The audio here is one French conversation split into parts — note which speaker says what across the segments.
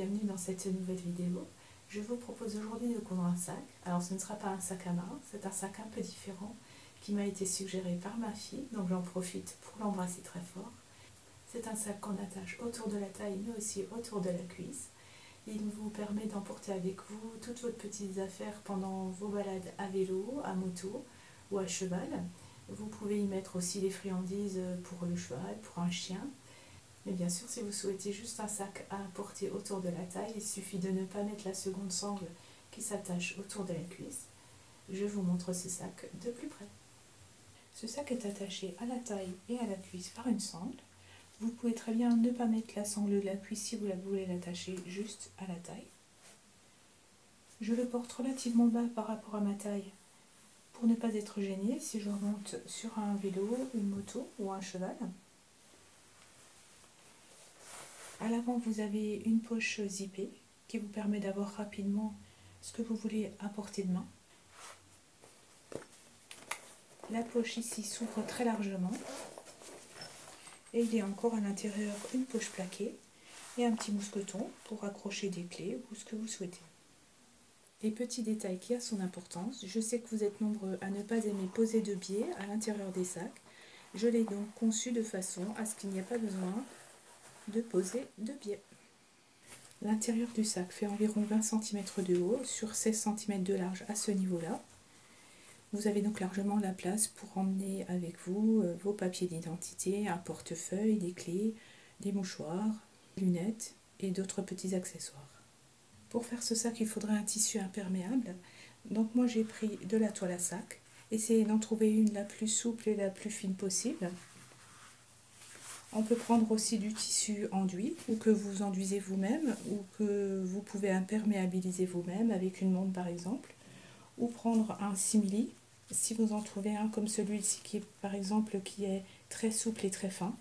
Speaker 1: bienvenue dans cette nouvelle vidéo. Je vous propose aujourd'hui de coudre un sac. Alors ce ne sera pas un sac à main, c'est un sac un peu différent qui m'a été suggéré par ma fille, donc j'en profite pour l'embrasser très fort. C'est un sac qu'on attache autour de la taille mais aussi autour de la cuisse. Il vous permet d'emporter avec vous toutes vos petites affaires pendant vos balades à vélo, à moto ou à cheval. Vous pouvez y mettre aussi les friandises pour le cheval, pour un chien. Mais bien sûr, si vous souhaitez juste un sac à porter autour de la taille, il suffit de ne pas mettre la seconde sangle qui s'attache autour de la cuisse. Je vous montre ce sac de plus près. Ce sac est attaché à la taille et à la cuisse par une sangle. Vous pouvez très bien ne pas mettre la sangle de la cuisse si vous voulez l'attacher juste à la taille. Je le porte relativement bas par rapport à ma taille pour ne pas être gêné si je remonte sur un vélo, une moto ou un cheval. À l'avant, vous avez une poche zippée qui vous permet d'avoir rapidement ce que vous voulez à portée de main. La poche ici s'ouvre très largement et il y a encore à l'intérieur une poche plaquée et un petit mousqueton pour accrocher des clés ou ce que vous souhaitez. Et petit détail qui a son importance, je sais que vous êtes nombreux à ne pas aimer poser de biais à l'intérieur des sacs. Je l'ai donc conçu de façon à ce qu'il n'y ait pas besoin de poser de biais. L'intérieur du sac fait environ 20 cm de haut sur 16 cm de large à ce niveau-là. Vous avez donc largement la place pour emmener avec vous vos papiers d'identité, un portefeuille, des clés, des mouchoirs, des lunettes et d'autres petits accessoires. Pour faire ce sac, il faudrait un tissu imperméable. Donc moi j'ai pris de la toile à sac. Essayez d'en trouver une la plus souple et la plus fine possible. On peut prendre aussi du tissu enduit ou que vous enduisez vous-même ou que vous pouvez imperméabiliser vous-même avec une montre par exemple, ou prendre un simili si vous en trouvez un comme celui-ci qui est par exemple qui est très souple et très fin.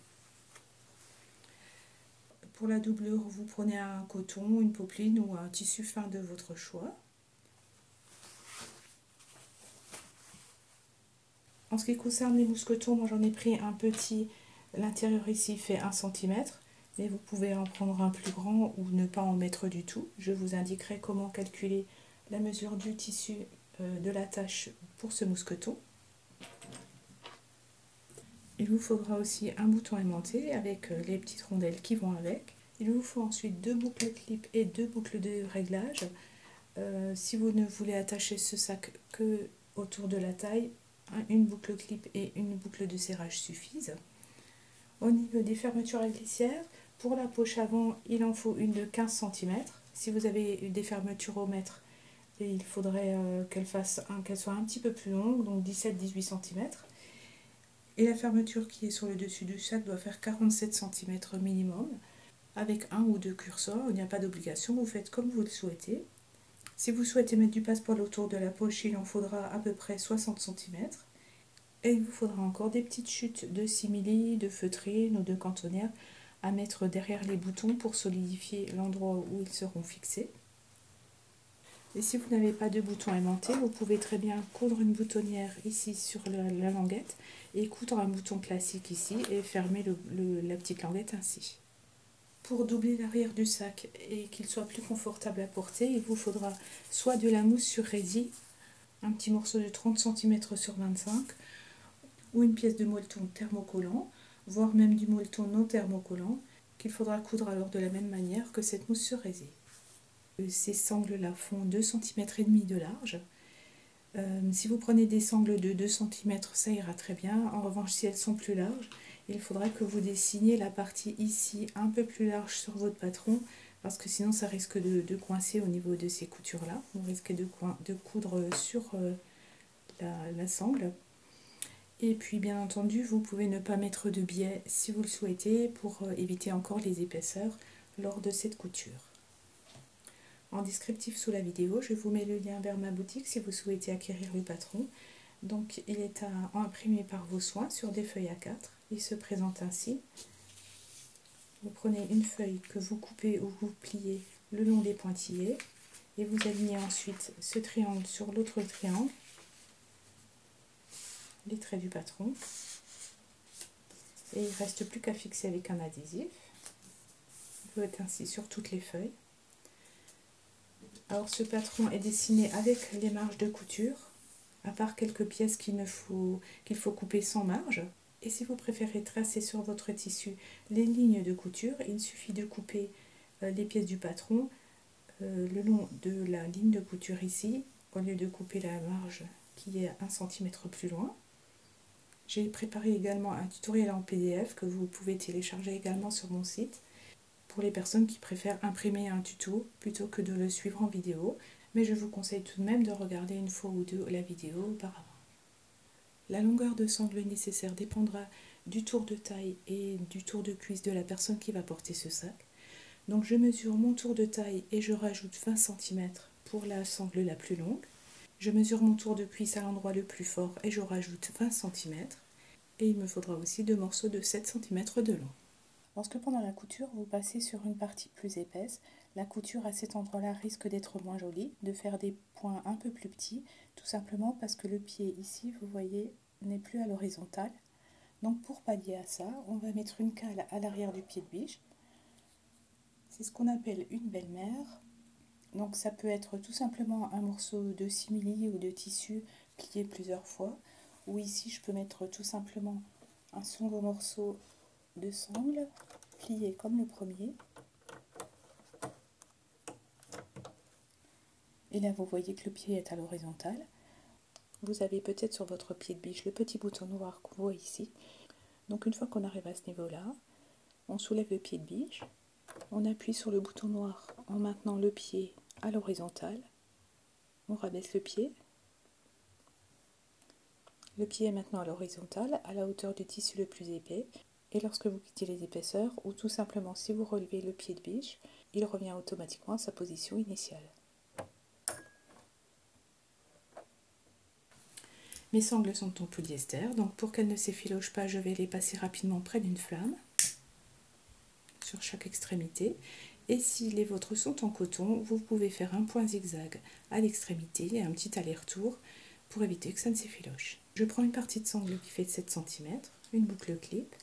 Speaker 1: Pour la doublure, vous prenez un coton, une popeline ou un tissu fin de votre choix. En ce qui concerne les mousquetons, moi j'en ai pris un petit. L'intérieur ici fait 1 cm, mais vous pouvez en prendre un plus grand ou ne pas en mettre du tout. Je vous indiquerai comment calculer la mesure du tissu de l'attache pour ce mousqueton. Il vous faudra aussi un bouton aimanté avec les petites rondelles qui vont avec. Il vous faut ensuite 2 boucles clip et 2 boucles de réglage. Si vous ne voulez attacher ce sac que autour de la taille, une boucle clip et une boucle de serrage suffisent. Au niveau des fermetures à glissière, pour la poche avant, il en faut une de 15 cm. Si vous avez des fermetures au mètre, il faudrait qu'elles soient un petit peu plus longues, donc 17-18 cm. Et la fermeture qui est sur le dessus du sac doit faire 47 cm minimum. Avec un ou deux curseurs, il n'y a pas d'obligation, vous faites comme vous le souhaitez. Si vous souhaitez mettre du passepoil autour de la poche, il en faudra à peu près 60 cm. Et il vous faudra encore des petites chutes de simili, de feutrine ou de cantonnière à mettre derrière les boutons pour solidifier l'endroit où ils seront fixés. Et si vous n'avez pas de bouton aimanté, vous pouvez très bien coudre une boutonnière ici sur la languette et coudre un bouton classique ici et fermer la petite languette ainsi. Pour doubler l'arrière du sac et qu'il soit plus confortable à porter, il vous faudra soit de la mousse sur résille, un petit morceau de 30 cm sur 25 ou une pièce de molleton thermocollant, voire même du molleton non thermocollant, qu'il faudra coudre alors de la même manière que cette mousse sur résille. Ces sangles-là font 2,5 cm de large. Si vous prenez des sangles de 2 cm, ça ira très bien. En revanche, si elles sont plus larges, il faudra que vous dessiniez la partie ici un peu plus large sur votre patron, parce que sinon ça risque de coincer au niveau de ces coutures-là. Vous risquez de coudre sur la sangle. Et puis bien entendu, vous pouvez ne pas mettre de biais si vous le souhaitez pour éviter encore les épaisseurs lors de cette couture. En descriptif sous la vidéo, je vous mets le lien vers ma boutique si vous souhaitez acquérir le patron. Donc il est à imprimer par vos soins sur des feuilles A4. Il se présente ainsi. Vous prenez une feuille que vous coupez ou vous pliez le long des pointillés et vous alignez ensuite ce triangle sur l'autre triangle, les traits du patron, et il ne reste plus qu'à fixer avec un adhésif. Vous faites ainsi sur toutes les feuilles. Alors ce patron est dessiné avec les marges de couture, à part quelques pièces qu'il faut couper sans marge. Et si vous préférez tracer sur votre tissu les lignes de couture, il suffit de couper les pièces du patron le long de la ligne de couture ici, au lieu de couper la marge qui est 1 cm plus loin. J'ai préparé également un tutoriel en PDF que vous pouvez télécharger également sur mon site pour les personnes qui préfèrent imprimer un tuto plutôt que de le suivre en vidéo, mais je vous conseille tout de même de regarder une fois ou deux la vidéo auparavant. La longueur de sangle nécessaire dépendra du tour de taille et du tour de cuisse de la personne qui va porter ce sac. Donc je mesure mon tour de taille et je rajoute 20 cm pour la sangle la plus longue. Je mesure mon tour de cuisse à l'endroit le plus fort et je rajoute 20 cm. Et il me faudra aussi 2 morceaux de 7 cm de long. Lorsque pendant la couture, vous passez sur une partie plus épaisse, la couture à cet endroit-là risque d'être moins jolie, de faire des points un peu plus petits, tout simplement parce que le pied ici, vous voyez, n'est plus à l'horizontale. Donc pour pallier à ça, on va mettre une cale à l'arrière du pied de biche. C'est ce qu'on appelle une belle-mère. Donc ça peut être tout simplement un morceau de simili ou de tissu plié plusieurs fois. Ou ici, je peux mettre tout simplement un second morceau de sangle plié comme le premier. Et là, vous voyez que le pied est à l'horizontale. Vous avez peut-être sur votre pied de biche le petit bouton noir qu'on voit ici. Donc une fois qu'on arrive à ce niveau-là, on soulève le pied de biche. On appuie sur le bouton noir en maintenant le pied à l'horizontale. On rabaisse le pied. Le pied est maintenant à l'horizontale, à la hauteur du tissu le plus épais. Et lorsque vous quittez les épaisseurs, ou tout simplement si vous relevez le pied de biche, il revient automatiquement à sa position initiale. Mes sangles sont en polyester, donc pour qu'elles ne s'effilochent pas, je vais les passer rapidement près d'une flamme sur chaque extrémité. Et si les vôtres sont en coton, vous pouvez faire un point zigzag à l'extrémité et un petit aller-retour pour éviter que ça ne s'effiloche. Je prends une partie de sangle qui fait 7 cm, une boucle clip.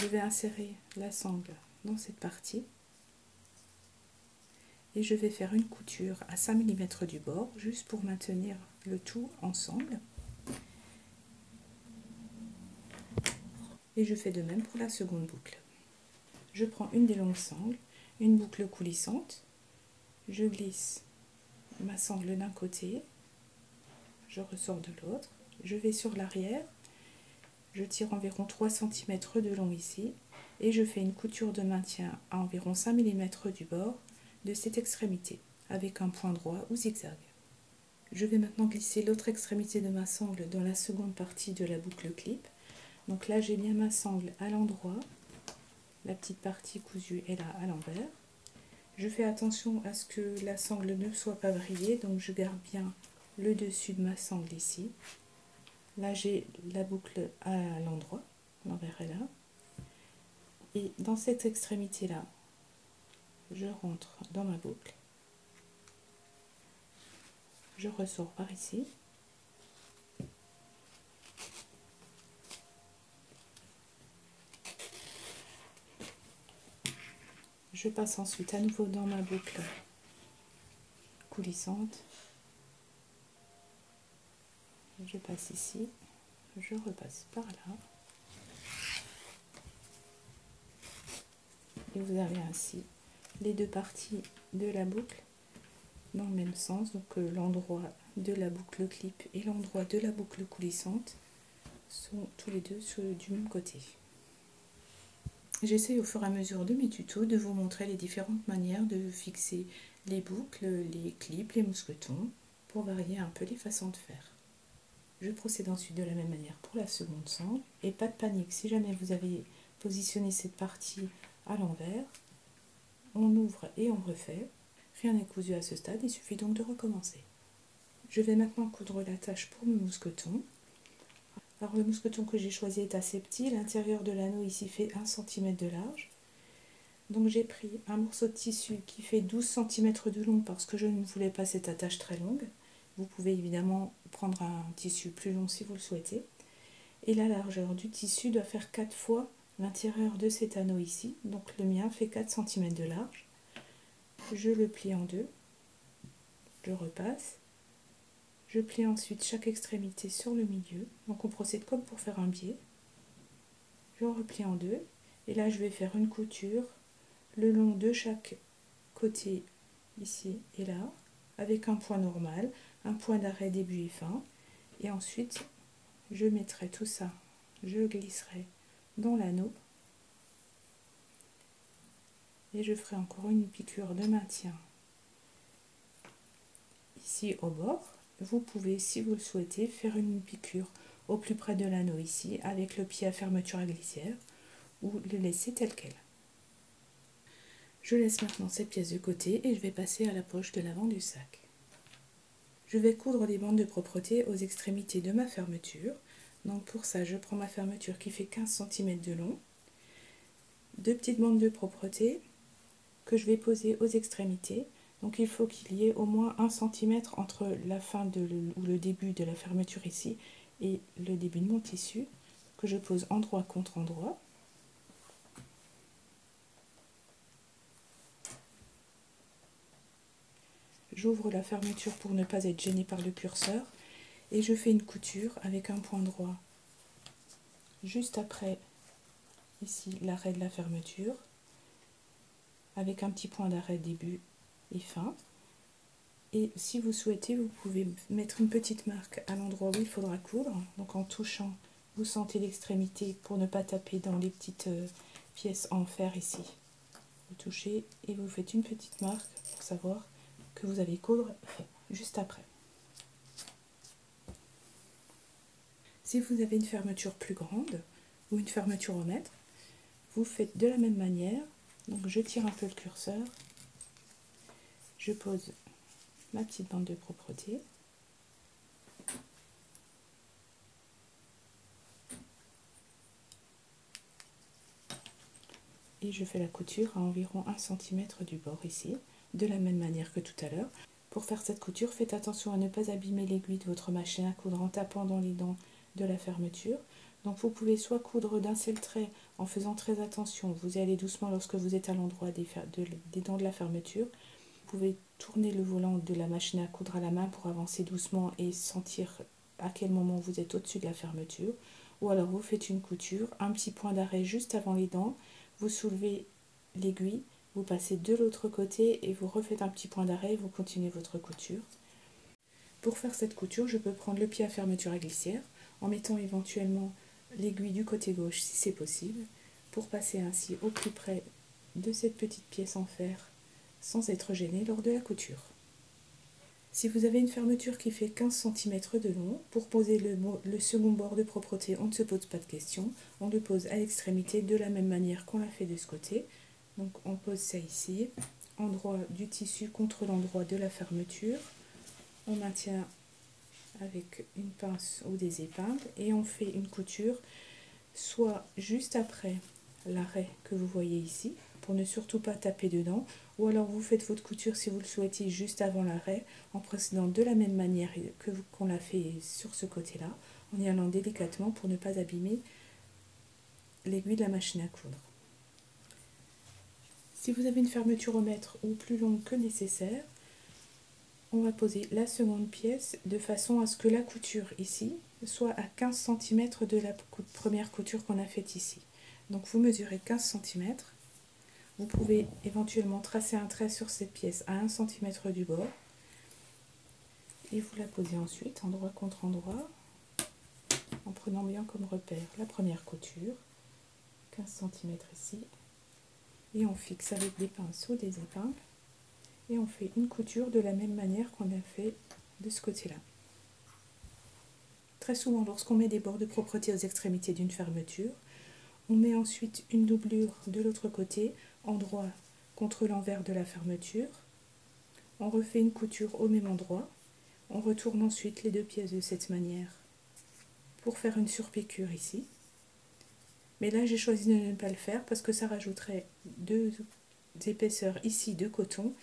Speaker 1: Je vais insérer la sangle dans cette partie et je vais faire une couture à 5 mm du bord juste pour maintenir le tout ensemble. Et je fais de même pour la seconde boucle. Je prends une des longues sangles, une boucle coulissante, je glisse ma sangle d'un côté, je ressors de l'autre, je vais sur l'arrière, je tire environ 3 cm de long ici et je fais une couture de maintien à environ 5 mm du bord de cette extrémité avec un point droit ou zigzag. Je vais maintenant glisser l'autre extrémité de ma sangle dans la seconde partie de la boucle clip. Donc là j'ai bien ma sangle à l'endroit, la petite partie cousue est là à l'envers. Je fais attention à ce que la sangle ne soit pas vrillée, donc je garde bien le dessus de ma sangle ici. Là j'ai la boucle à l'endroit, l'envers est là. Et dans cette extrémité là, je rentre dans ma boucle. Je ressors par ici. Je passe ensuite à nouveau dans ma boucle coulissante. Je passe ici, je repasse par là. Et vous avez ainsi les deux parties de la boucle dans le même sens. Donc l'endroit de la boucle clip et l'endroit de la boucle coulissante sont tous les deux du même côté. J'essaie au fur et à mesure de mes tutos de vous montrer les différentes manières de fixer les boucles, les clips, les mousquetons, pour varier un peu les façons de faire. Je procède ensuite de la même manière pour la seconde sangle, et pas de panique si jamais vous avez positionné cette partie à l'envers, on ouvre et on refait. Rien n'est cousu à ce stade, il suffit donc de recommencer. Je vais maintenant coudre l'attache pour mon mousqueton. Alors le mousqueton que j'ai choisi est assez petit, l'intérieur de l'anneau ici fait 1 cm de large. Donc j'ai pris un morceau de tissu qui fait 12 cm de long parce que je ne voulais pas cette attache très longue. Vous pouvez évidemment prendre un tissu plus long si vous le souhaitez. Et la largeur du tissu doit faire 4 fois l'intérieur de cet anneau ici. Donc le mien fait 4 cm de large. je le plie en deux, je repasse, je plie ensuite chaque extrémité sur le milieu, donc on procède comme pour faire un biais, je replie en deux, et là je vais faire une couture le long de chaque côté, ici et là, avec un point normal, un point d'arrêt début et fin, et ensuite je mettrai tout ça, je glisserai dans l'anneau, et je ferai encore une piqûre de maintien ici au bord. Vous pouvez, si vous le souhaitez, faire une piqûre au plus près de l'anneau ici, avec le pied à fermeture à glissière, ou le laisser tel quel. Je laisse maintenant cette pièce de côté et je vais passer à la poche de l'avant du sac. Je vais coudre des bandes de propreté aux extrémités de ma fermeture. Donc pour ça, je prends ma fermeture qui fait 15 cm de long, deux petites bandes de propreté que je vais poser aux extrémités. Donc il faut qu'il y ait au moins 1 cm entre la fin ou le début de la fermeture ici et le début de mon tissu, que je pose endroit contre endroit. J'ouvre la fermeture pour ne pas être gênée par le curseur et je fais une couture avec un point droit juste après ici l'arrêt de la fermeture, avec un petit point d'arrêt début et fin. Et si vous souhaitez, vous pouvez mettre une petite marque à l'endroit où il faudra coudre. Donc en touchant, vous sentez l'extrémité pour ne pas taper dans les petites pièces en fer ici. Vous touchez et vous faites une petite marque pour savoir que vous allez coudre juste après. Si vous avez une fermeture plus grande ou une fermeture au mètre, vous faites de la même manière. Donc je tire un peu le curseur, je pose ma petite bande de propreté, et je fais la couture à environ 1 cm du bord ici, de la même manière que tout à l'heure. Pour faire cette couture, faites attention à ne pas abîmer l'aiguille de votre machine à coudre en tapant dans les dents de la fermeture. Donc vous pouvez soit coudre d'un seul trait en faisant très attention, vous allez doucement lorsque vous êtes à l'endroit des dents de la fermeture. Vous pouvez tourner le volant de la machine à coudre à la main pour avancer doucement et sentir à quel moment vous êtes au-dessus de la fermeture. Ou alors vous faites une couture, un petit point d'arrêt juste avant les dents, vous soulevez l'aiguille, vous passez de l'autre côté et vous refaites un petit point d'arrêt et vous continuez votre couture. Pour faire cette couture, je peux prendre le pied à fermeture à glissière en mettant éventuellement l'aiguille du côté gauche si c'est possible, pour passer ainsi au plus près de cette petite pièce en fer sans être gêné lors de la couture. Si vous avez une fermeture qui fait 15 cm de long, pour poser le second bord de propreté, on ne se pose pas de questions. On le pose à l'extrémité de la même manière qu'on l'a fait de ce côté. Donc on pose ça ici, endroit du tissu contre l'endroit de la fermeture. On maintient avec une pince ou des épingles et on fait une couture soit juste après l'arrêt que vous voyez ici, pour ne surtout pas taper dedans, ou alors vous faites votre couture si vous le souhaitez juste avant l'arrêt, en procédant de la même manière qu'on l'a fait sur ce côté-là, en y allant délicatement pour ne pas abîmer l'aiguille de la machine à coudre. Si vous avez une fermeture au mètre ou plus longue que nécessaire, on va poser la seconde pièce de façon à ce que la couture ici soit à 15 cm de la première couture qu'on a faite ici. Donc vous mesurez 15 cm. Vous pouvez éventuellement tracer un trait sur cette pièce à 1 cm du bord. Et vous la posez ensuite endroit contre endroit, en prenant bien comme repère la première couture, 15 cm ici. Et on fixe avec des pinces ou des épingles. Et on fait une couture de la même manière qu'on a fait de ce côté-là. Très souvent, lorsqu'on met des bords de propreté aux extrémités d'une fermeture, on met ensuite une doublure de l'autre côté, endroit contre l'envers de la fermeture. On refait une couture au même endroit. On retourne ensuite les deux pièces de cette manière pour faire une surpiqûre ici. Mais là, j'ai choisi de ne pas le faire parce que ça rajouterait deux épaisseurs ici de coton.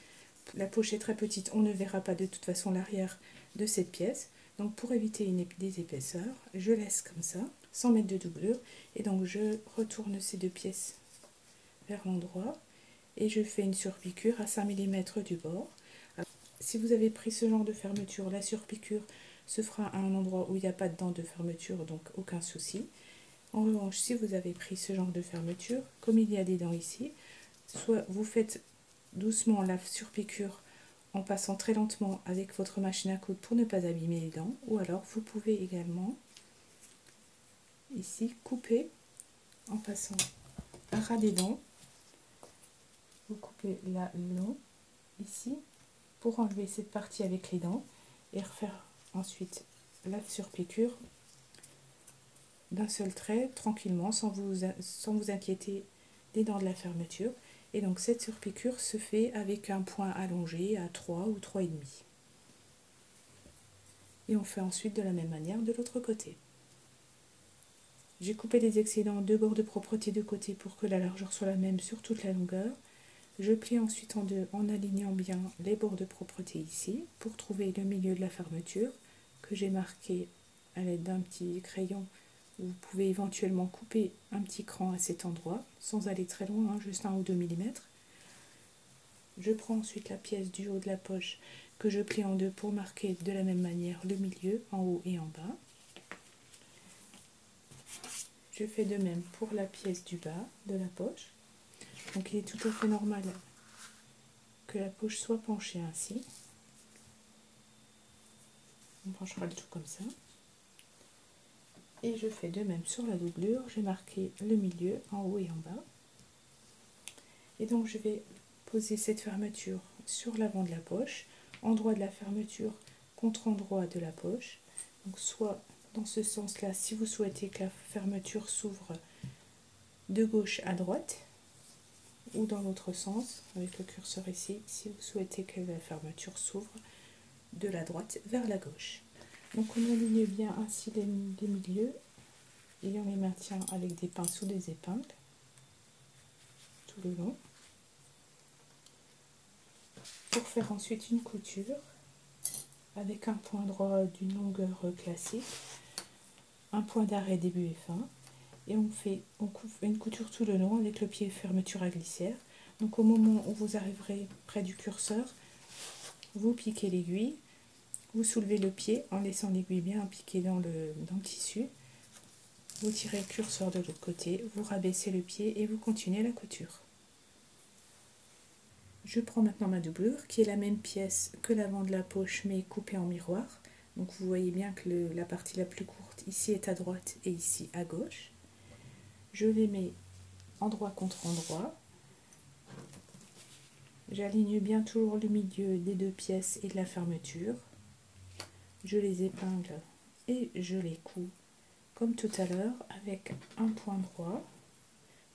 Speaker 1: La poche est très petite, on ne verra pas de toute façon l'arrière de cette pièce. Donc pour éviter des épaisseurs, je laisse comme ça, sans mettre de doublure. Et donc je retourne ces deux pièces vers l'endroit et je fais une surpiqûre à 5 mm du bord. Alors, si vous avez pris ce genre de fermeture, la surpiqûre se fera à un endroit où il n'y a pas de dents de fermeture, donc aucun souci. En revanche, si vous avez pris ce genre de fermeture, comme il y a des dents ici, soit vous faites doucement la surpiqûre en passant très lentement avec votre machine à coudre pour ne pas abîmer les dents, ou alors vous pouvez également ici couper en passant à ras des dents. Vous coupez là le long ici pour enlever cette partie avec les dents et refaire ensuite la surpiqûre d'un seul trait tranquillement sans vous inquiéter des dents de la fermeture. Et donc cette surpiqûre se fait avec un point allongé à 3 ou 3,5. Et on fait ensuite de la même manière de l'autre côté. J'ai coupé les excédents de bords de propreté de côté pour que la largeur soit la même sur toute la longueur. Je plie ensuite en deux en alignant bien les bords de propreté ici pour trouver le milieu de la fermeture que j'ai marqué à l'aide d'un petit crayon. Vous pouvez éventuellement couper un petit cran à cet endroit sans aller très loin, juste 1 ou 2 mm. Je prends ensuite la pièce du haut de la poche que je plie en deux pour marquer de la même manière le milieu en haut et en bas. Je fais de même pour la pièce du bas de la poche. Donc il est tout à fait normal que la poche soit penchée ainsi. On penchera le tout comme ça. Et je fais de même sur la doublure. J'ai marqué le milieu en haut et en bas. Et donc je vais poser cette fermeture sur l'avant de la poche, endroit de la fermeture contre endroit de la poche. Donc soit dans ce sens-là, si vous souhaitez que la fermeture s'ouvre de gauche à droite, ou dans l'autre sens, avec le curseur ici, si vous souhaitez que la fermeture s'ouvre de la droite vers la gauche. Donc on aligne bien ainsi les milieux et on les maintient avec des pinces ou des épingles tout le long pour faire ensuite une couture avec un point droit d'une longueur classique, un point d'arrêt début et fin, et on fait une couture tout le long avec le pied fermeture à glissière. Donc au moment où vous arriverez près du curseur, vous piquez l'aiguille, vous soulevez le pied en laissant l'aiguille bien piquer dans le tissu, vous tirez le curseur de l'autre côté, vous rabaissez le pied et vous continuez la couture. Je prends maintenant ma doublure qui est la même pièce que l'avant de la poche mais coupée en miroir. Donc vous voyez bien que la partie la plus courte ici est à droite et ici à gauche. Je les mets endroit contre endroit. J'aligne bien toujours le milieu des deux pièces et de la fermeture. Je les épingle et je les couds comme tout à l'heure avec un point droit,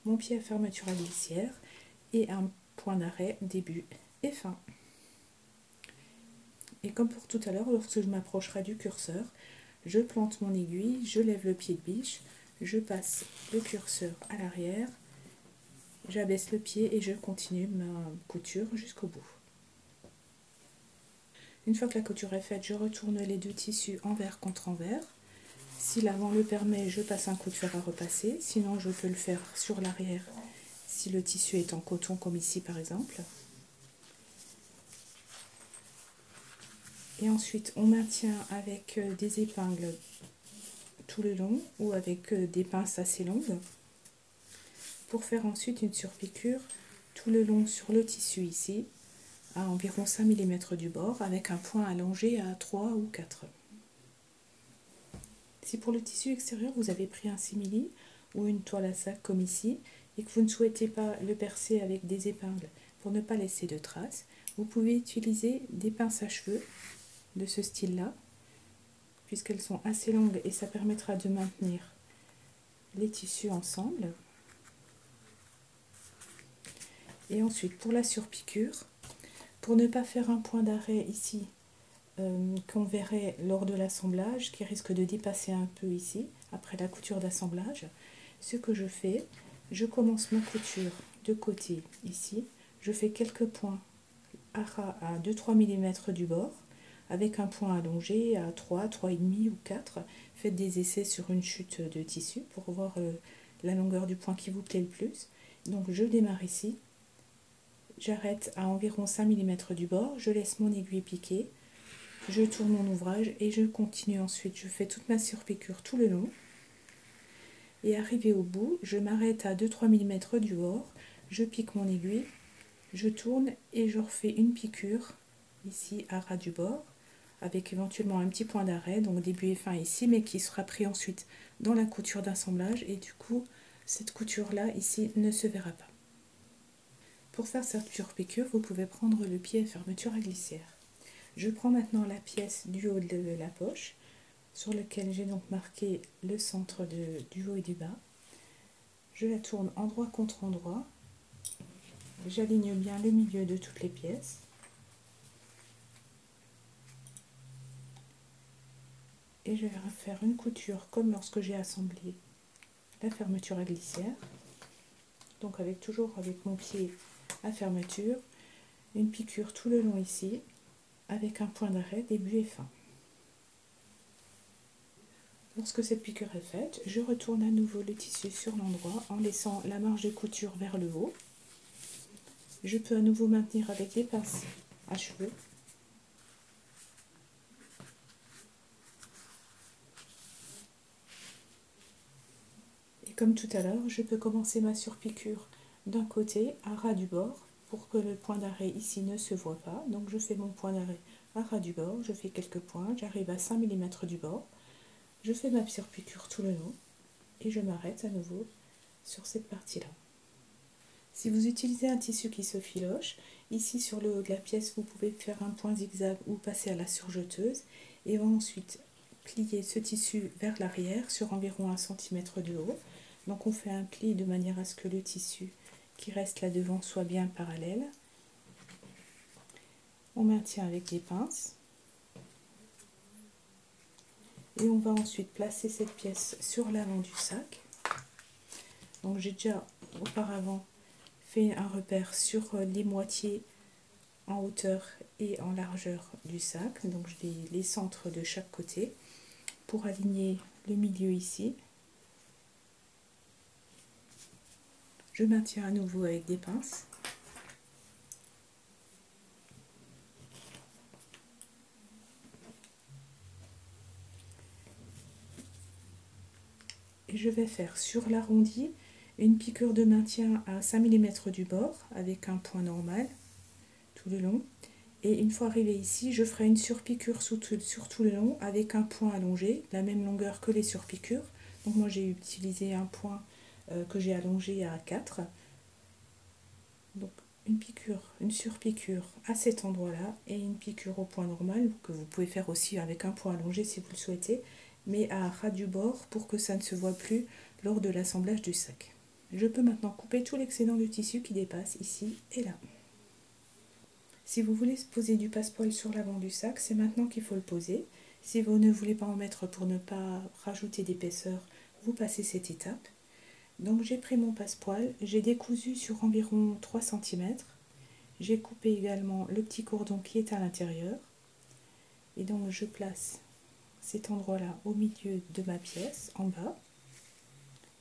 Speaker 1: mon pied à fermeture à glissière et un point d'arrêt début et fin. Et comme pour tout à l'heure, lorsque je m'approcherai du curseur, je plante mon aiguille, je lève le pied de biche, je passe le curseur à l'arrière, j'abaisse le pied et je continue ma couture jusqu'au bout. Une fois que la couture est faite, je retourne les deux tissus envers contre envers. Si l'avant le permet, je passe un coup de fer à repasser, sinon je peux le faire sur l'arrière si le tissu est en coton comme ici par exemple. Et ensuite on maintient avec des épingles tout le long ou avec des pinces assez longues pour faire ensuite une surpiqûre tout le long sur le tissu ici à environ 5 mm du bord avec un point allongé à 3 ou 4. Si pour le tissu extérieur vous avez pris un simili ou une toile à sac comme ici et que vous ne souhaitez pas le percer avec des épingles pour ne pas laisser de traces, vous pouvez utiliser des pinces à cheveux de ce style-là puisqu'elles sont assez longues et ça permettra de maintenir les tissus ensemble. Et ensuite pour la surpiqûre, pour ne pas faire un point d'arrêt ici qu'on verrait lors de l'assemblage, qui risque de dépasser un peu ici, après la couture d'assemblage, ce que je fais, je commence ma couture de côté ici, je fais quelques points à ras à 2-3 mm du bord, avec un point allongé à 3, 3,5 ou 4. Faites des essais sur une chute de tissu pour voir la longueur du point qui vous plaît le plus. Donc je démarre ici, j'arrête à environ 5 mm du bord, je laisse mon aiguille piquer, je tourne mon ouvrage et je continue ensuite. Je fais toute ma surpiqûre tout le long. Et arrivé au bout, je m'arrête à 2-3 mm du bord, je pique mon aiguille, je tourne et je refais une piqûre ici à ras du bord, avec éventuellement un petit point d'arrêt, donc début et fin ici, mais qui sera pris ensuite dans la couture d'assemblage, et du coup cette couture là ici ne se verra pas. Pour faire cette surpiqûre, vous pouvez prendre le pied à fermeture à glissière. Je prends maintenant la pièce du haut de la poche, sur lequel j'ai donc marqué le centre du haut et du bas. Je la tourne endroit contre endroit. J'aligne bien le milieu de toutes les pièces. Et je vais faire une couture comme lorsque j'ai assemblé la fermeture à glissière. Donc toujours avec mon pied à fermeture, une piqûre tout le long ici, avec un point d'arrêt début et fin. Lorsque cette piqûre est faite, je retourne à nouveau le tissu sur l'endroit en laissant la marge de couture vers le haut. Je peux à nouveau maintenir avec des pinces à cheveux. Et comme tout à l'heure, je peux commencer ma surpiqûre d'un côté à ras du bord pour que le point d'arrêt ici ne se voit pas. Donc je fais mon point d'arrêt à ras du bord, je fais quelques points, j'arrive à 5 mm du bord. Je fais ma surpiqûre tout le long et je m'arrête à nouveau sur cette partie-là. Si vous utilisez un tissu qui se filoche, ici sur le haut de la pièce, vous pouvez faire un point zigzag ou passer à la surjeteuse et ensuite plier ce tissu vers l'arrière sur environ 1 cm de haut. Donc on fait un pli de manière à ce que le tissu qui reste là devant soit bien parallèle. On maintient avec des pinces. Et on va ensuite placer cette pièce sur l'avant du sac. Donc j'ai déjà auparavant fait un repère sur les moitiés en hauteur et en largeur du sac. Donc je les centres de chaque côté pour aligner le milieu ici. Je maintiens à nouveau avec des pinces. Et je vais faire sur l'arrondi une piqûre de maintien à 5 mm du bord avec un point normal tout le long. Et une fois arrivé ici, je ferai une surpiqûre sur tout le long avec un point allongé, la même longueur que les surpiqûres. Donc moi j'ai utilisé un point que j'ai allongé à 4. Donc une surpiqûre à cet endroit-là et une piqûre au point normal que vous pouvez faire aussi avec un point allongé si vous le souhaitez, mais à ras du bord pour que ça ne se voit plus lors de l'assemblage du sac. Je peux maintenant couper tout l'excédent de tissu qui dépasse ici et là. Si vous voulez poser du passepoil sur l'avant du sac, c'est maintenant qu'il faut le poser. Si vous ne voulez pas en mettre pour ne pas rajouter d'épaisseur, vous passez cette étape. Donc j'ai pris mon passepoil, j'ai décousu sur environ 3 cm. J'ai coupé également le petit cordon qui est à l'intérieur. Et donc je place cet endroit-là au milieu de ma pièce, en bas.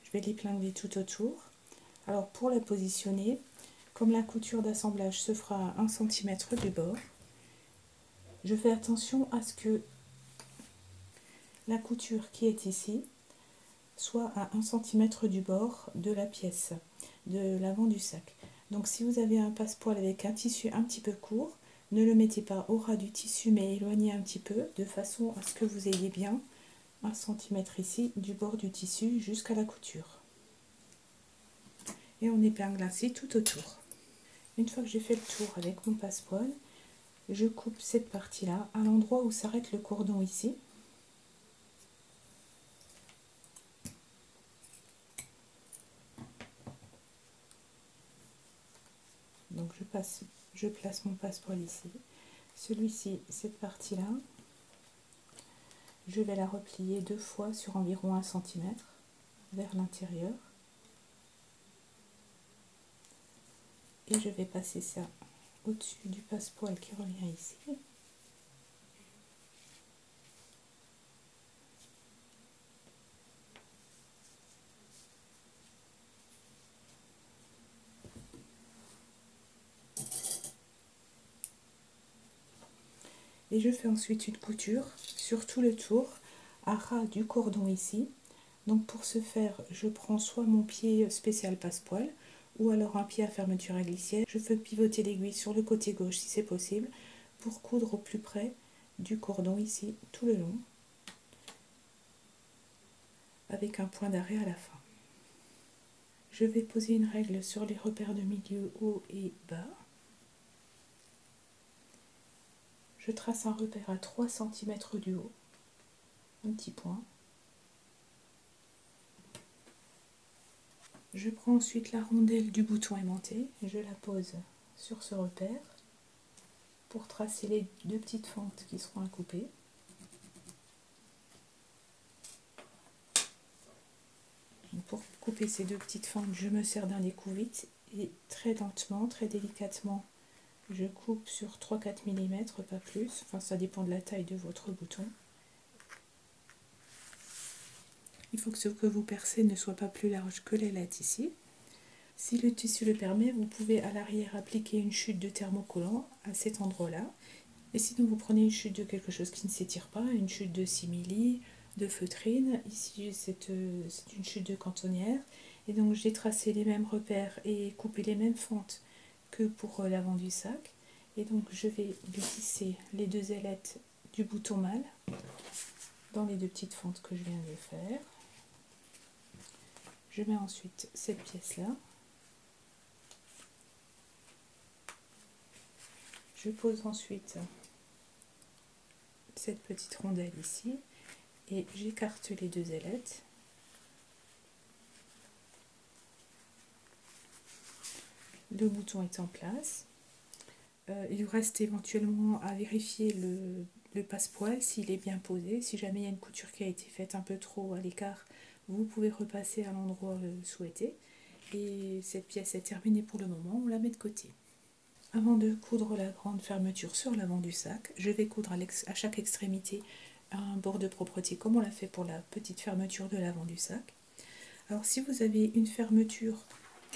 Speaker 1: Je vais l'épingler tout autour. Alors pour la positionner, comme la couture d'assemblage se fera à 1 cm du bord, je fais attention à ce que la couture qui est ici soit à 1 cm du bord de la pièce, de l'avant du sac. Donc si vous avez un passepoil avec un tissu un petit peu court, ne le mettez pas au ras du tissu mais éloignez un petit peu de façon à ce que vous ayez bien 1 cm ici du bord du tissu jusqu'à la couture. Et on épingle ainsi tout autour. Une fois que j'ai fait le tour avec mon passepoil, je coupe cette partie-là à l'endroit où s'arrête le cordon ici. Donc je place mon passepoil ici. Celui-ci, cette partie-là, je vais la replier 2 fois sur environ 1 cm vers l'intérieur. Et je vais passer ça au-dessus du passepoil qui revient ici. Et je fais ensuite une couture sur tout le tour à ras du cordon ici. Donc pour ce faire, je prends soit mon pied spécial passepoil ou alors un pied à fermeture à glissière. Je fais pivoter l'aiguille sur le côté gauche si c'est possible pour coudre au plus près du cordon ici tout le long avec un point d'arrêt à la fin. Je vais poser une règle sur les repères de milieu haut et bas. Je trace un repère à 3 cm du haut, un petit point. Je prends ensuite la rondelle du bouton aimanté et je la pose sur ce repère pour tracer les 2 petites fentes qui seront à couper. Pour couper ces 2 petites fentes, je me sers d'un découpe-vite et très lentement, très délicatement, je coupe sur 3-4 mm, pas plus. Enfin, ça dépend de la taille de votre bouton. Il faut que ce que vous percez ne soit pas plus large que l'ailette ici. Si le tissu le permet, vous pouvez à l'arrière appliquer une chute de thermocollant à cet endroit-là. Et sinon, vous prenez une chute de quelque chose qui ne s'étire pas, une chute de simili, de feutrine. Ici, c'est une chute de cantonnière. Et donc, j'ai tracé les mêmes repères et coupé les mêmes fentes que pour l'avant du sac. Et donc, je vais glisser les 2 ailettes du bouton mâle dans les 2 petites fentes que je viens de faire. Je mets ensuite cette pièce-là. Je pose ensuite cette petite rondelle ici et j'écarte les 2 ailettes. Le bouton est en place. Il vous reste éventuellement à vérifier le passepoil s'il est bien posé. Si jamais il y a une couture qui a été faite un peu trop à l'écart, vous pouvez repasser à l'endroit souhaité. Et cette pièce est terminée pour le moment, on la met de côté. Avant de coudre la grande fermeture sur l'avant du sac, je vais coudre à chaque extrémité un bord de propreté comme on l'a fait pour la petite fermeture de l'avant du sac. Alors si vous avez une fermeture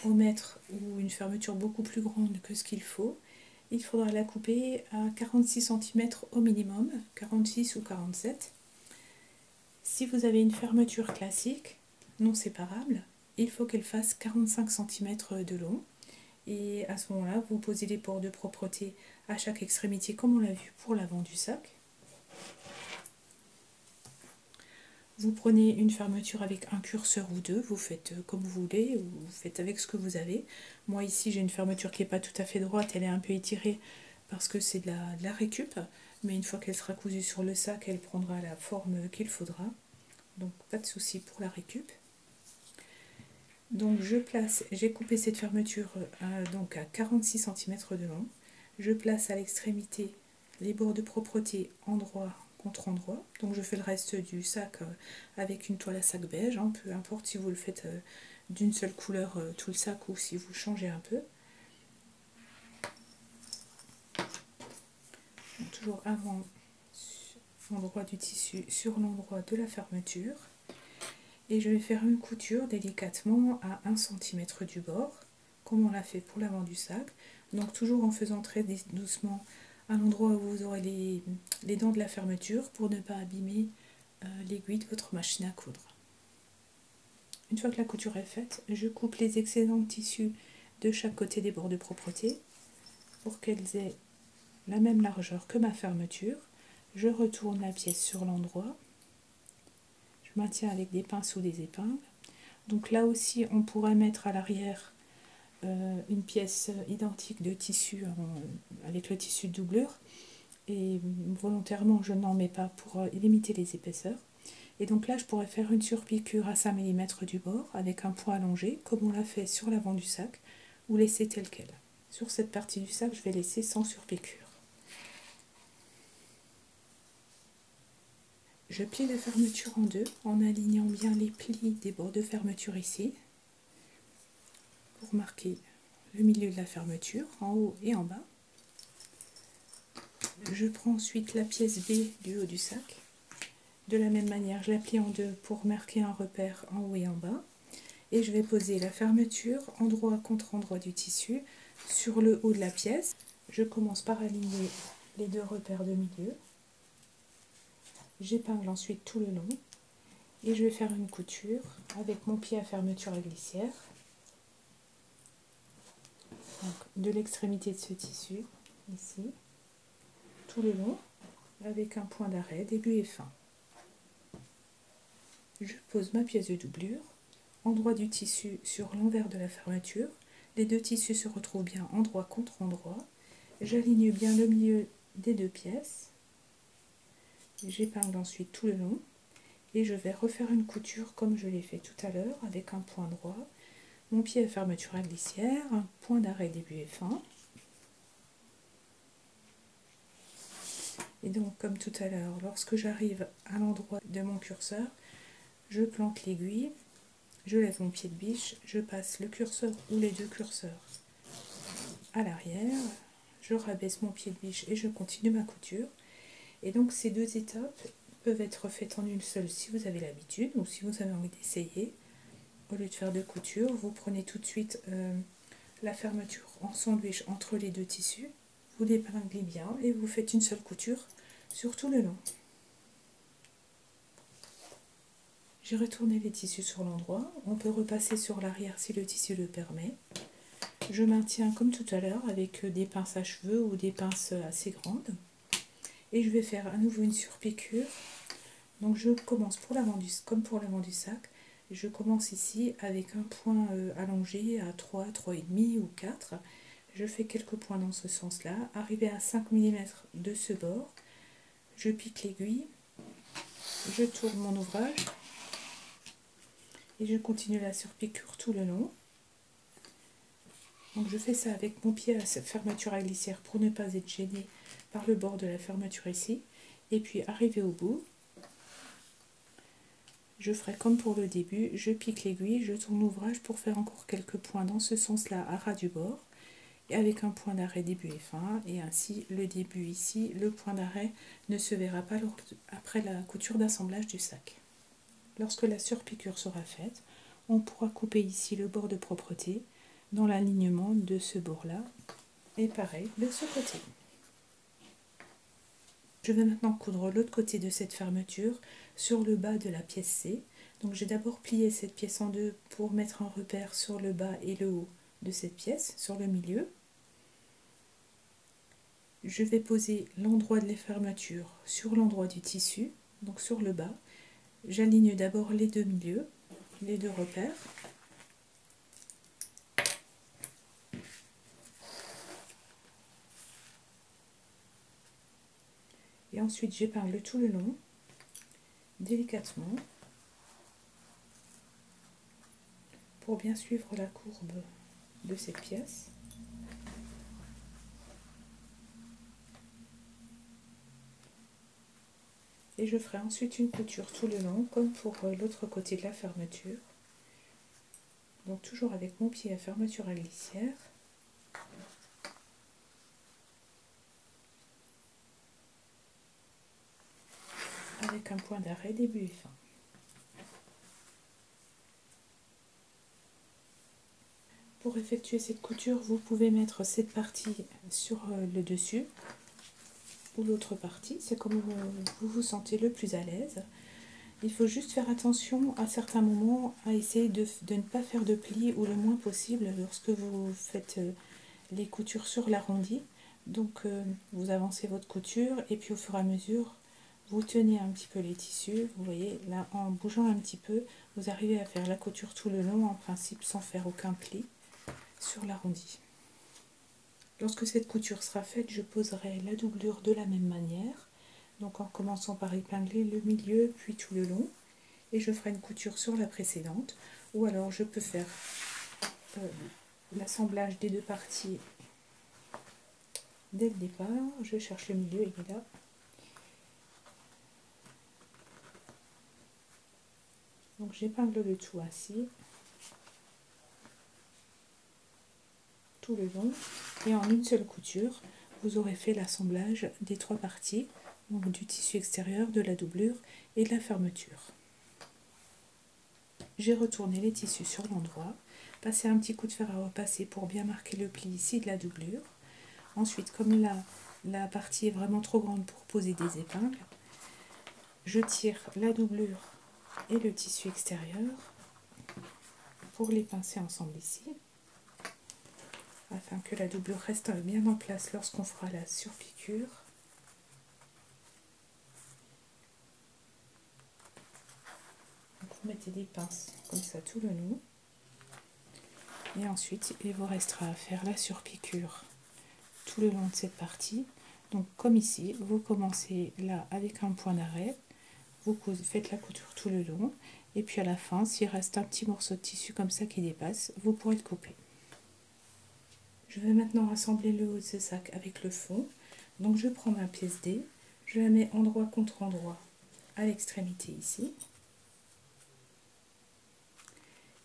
Speaker 1: au mètre ou une fermeture beaucoup plus grande que ce qu'il il faudra la couper à 46 cm au minimum, 46 ou 47. Si vous avez une fermeture classique, non séparable, il faut qu'elle fasse 45 cm de long. Et à ce moment-là, vous posez les bords de propreté à chaque extrémité comme on l'a vu pour l'avant du sac. Vous prenez une fermeture avec un curseur ou 2, vous faites comme vous voulez, ou vous faites avec ce que vous avez. Moi ici j'ai une fermeture qui n'est pas tout à fait droite, elle est un peu étirée parce que c'est de la récup, mais une fois qu'elle sera cousue sur le sac, elle prendra la forme qu'il faudra. Donc pas de souci pour la récup. Donc j'ai coupé cette fermeture donc à 46 cm de long. Je place à l'extrémité les bords de propreté endroit contre endroit. Donc je fais le reste du sac avec une toile à sac beige, hein, peu importe si vous le faites d'une seule couleur tout le sac ou si vous changez un peu. Donc, toujours avant l'endroit du tissu sur l'endroit de la fermeture. Et je vais faire une couture délicatement à 1 cm du bord, comme on l'a fait pour l'avant du sac. Donc toujours en faisant très doucement à l'endroit où vous aurez les dents de la fermeture pour ne pas abîmer l'aiguille de votre machine à coudre. Une fois que la couture est faite, je coupe les excédents de tissu de chaque côté des bords de propreté pour qu'elles aient la même largeur que ma fermeture. Je retourne la pièce sur l'endroit. Je maintiens avec des pinces ou des épingles. Donc là aussi, on pourrait mettre à l'arrière une pièce identique de tissu avec le tissu de doublure. Et volontairement, je n'en mets pas pour limiter les épaisseurs. Et donc là, je pourrais faire une surpiqûre à 5 mm du bord avec un point allongé, comme on l'a fait sur l'avant du sac, ou laisser tel quel. Sur cette partie du sac, je vais laisser sans surpiqûre. Je plie la fermeture en deux en alignant bien les plis des bords de fermeture ici pour marquer le milieu de la fermeture en haut et en bas. Je prends ensuite la pièce B du haut du sac. De la même manière, je la plie en deux pour marquer un repère en haut et en bas. Et je vais poser la fermeture endroit contre endroit du tissu sur le haut de la pièce. Je commence par aligner les 2 repères de milieu. J'épingle ensuite tout le long et je vais faire une couture avec mon pied à fermeture à glissière. Donc, de l'extrémité de ce tissu, ici, tout le long, avec un point d'arrêt, début et fin. Je pose ma pièce de doublure, endroit du tissu sur l'envers de la fermeture. Les deux tissus se retrouvent bien endroit contre endroit. J'aligne bien le milieu des deux pièces. J'épingle ensuite tout le long et je vais refaire une couture comme je l'ai fait tout à l'heure avec un point droit, mon pied à fermeture à glissière, un point d'arrêt début et fin. Et donc comme tout à l'heure, lorsque j'arrive à l'endroit de mon curseur, je plante l'aiguille, je lève mon pied de biche, je passe le curseur ou les deux curseurs à l'arrière, je rabaisse mon pied de biche et je continue ma couture. Et donc ces deux étapes peuvent être faites en une seule si vous avez l'habitude ou si vous avez envie d'essayer. Au lieu de faire deux coutures, vous prenez tout de suite la fermeture en sandwich entre les deux tissus, vous l'épinglez bien et vous faites une seule couture sur tout le long. J'ai retourné les tissus sur l'endroit, on peut repasser sur l'arrière si le tissu le permet. Je maintiens comme tout à l'heure avec des pinces à cheveux ou des pinces assez grandes. Et je vais faire à nouveau une surpiqûre. Donc je commence pour l'avant comme pour l'avant du sac. Je commence ici avec un point allongé à 3, 3,5 ou 4. Je fais quelques points dans ce sens-là. Arrivé à 5 mm de ce bord, je pique l'aiguille, je tourne mon ouvrage et je continue la surpiqûre tout le long. Donc je fais ça avec mon pied à fermeture à glissière pour ne pas être gêné par le bord de la fermeture ici. Et puis arrivé au bout, je ferai comme pour le début, je pique l'aiguille, je tourne l'ouvrage pour faire encore quelques points dans ce sens-là à ras du bord. Et avec un point d'arrêt début et fin. Et ainsi le début ici, le point d'arrêt ne se verra pas après la couture d'assemblage du sac. Lorsque la surpiqûre sera faite, on pourra couper ici le bord de propreté dans l'alignement de ce bord-là. Et pareil de ce côté. Je vais maintenant coudre l'autre côté de cette fermeture sur le bas de la pièce C. Donc j'ai d'abord plié cette pièce en deux pour mettre un repère sur le bas et le haut de cette pièce, sur le milieu. Je vais poser l'endroit de la fermeture sur l'endroit du tissu, donc sur le bas. J'aligne d'abord les deux milieux, les deux repères. Et ensuite j'épingle tout le long, délicatement, pour bien suivre la courbe de cette pièce. Et je ferai ensuite une couture tout le long, comme pour l'autre côté de la fermeture. Donc toujours avec mon pied à fermeture à glissière. Avec un point d'arrêt début et fin. Pour effectuer cette couture, vous pouvez mettre cette partie sur le dessus ou l'autre partie, c'est comme vous vous sentez le plus à l'aise. Il faut juste faire attention à certains moments à essayer de ne pas faire de plis ou le moins possible lorsque vous faites les coutures sur l'arrondi. Donc vous avancez votre couture et puis au fur et à mesure vous tenez un petit peu les tissus. Vous voyez là, en bougeant un petit peu, vous arrivez à faire la couture tout le long en principe sans faire aucun pli sur l'arrondi. Lorsque cette couture sera faite, je poserai la doublure de la même manière. Donc en commençant par épingler le milieu puis tout le long. Et je ferai une couture sur la précédente. Ou alors je peux faire l'assemblage des deux parties dès le départ. Je cherche le milieu, il est là. Donc j'épingle le tout ainsi. Tout le long. Et en une seule couture, vous aurez fait l'assemblage des trois parties. Donc du tissu extérieur, de la doublure et de la fermeture. J'ai retourné les tissus sur l'endroit, passé un petit coup de fer à repasser pour bien marquer le pli ici de la doublure. Ensuite, comme là, la partie est vraiment trop grande pour poser des épingles, je tire la doublure et le tissu extérieur pour les pincer ensemble ici, afin que la doublure reste bien en place lorsqu'on fera la surpiqûre. Vous mettez des pinces comme ça tout le long. Et ensuite, il vous restera à faire la surpiqûre tout le long de cette partie. Donc comme ici, vous commencez là avec un point d'arrêt, vous faites la couture tout le long, et puis à la fin, s'il reste un petit morceau de tissu comme ça qui dépasse, vous pourrez le couper. Je vais maintenant rassembler le haut de ce sac avec le fond. Donc je prends ma pièce D, je la mets endroit contre endroit à l'extrémité ici.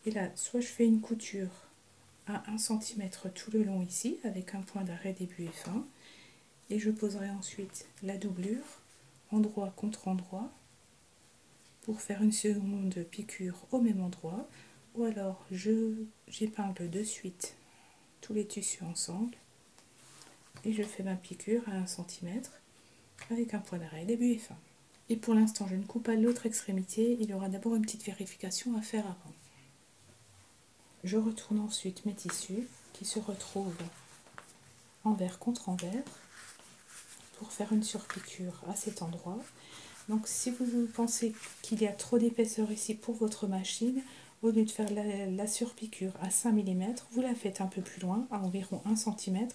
Speaker 1: Et là, soit je fais une couture à 1 cm tout le long ici, avec un point d'arrêt début et fin, et je poserai ensuite la doublure, endroit contre endroit, pour faire une seconde piqûre au même endroit, ou alors j'épingle de suite tous les tissus ensemble, et je fais ma piqûre à 1 cm, avec un point d'arrêt début et fin. Et pour l'instant, je ne coupe pas l'autre extrémité, il y aura d'abord une petite vérification à faire avant. Je retourne ensuite mes tissus qui se retrouvent envers contre envers pour faire une surpiqûre à cet endroit. Donc si vous pensez qu'il y a trop d'épaisseur ici pour votre machine, au lieu de faire la surpiqûre à 5 mm, vous la faites un peu plus loin, à environ 1 cm.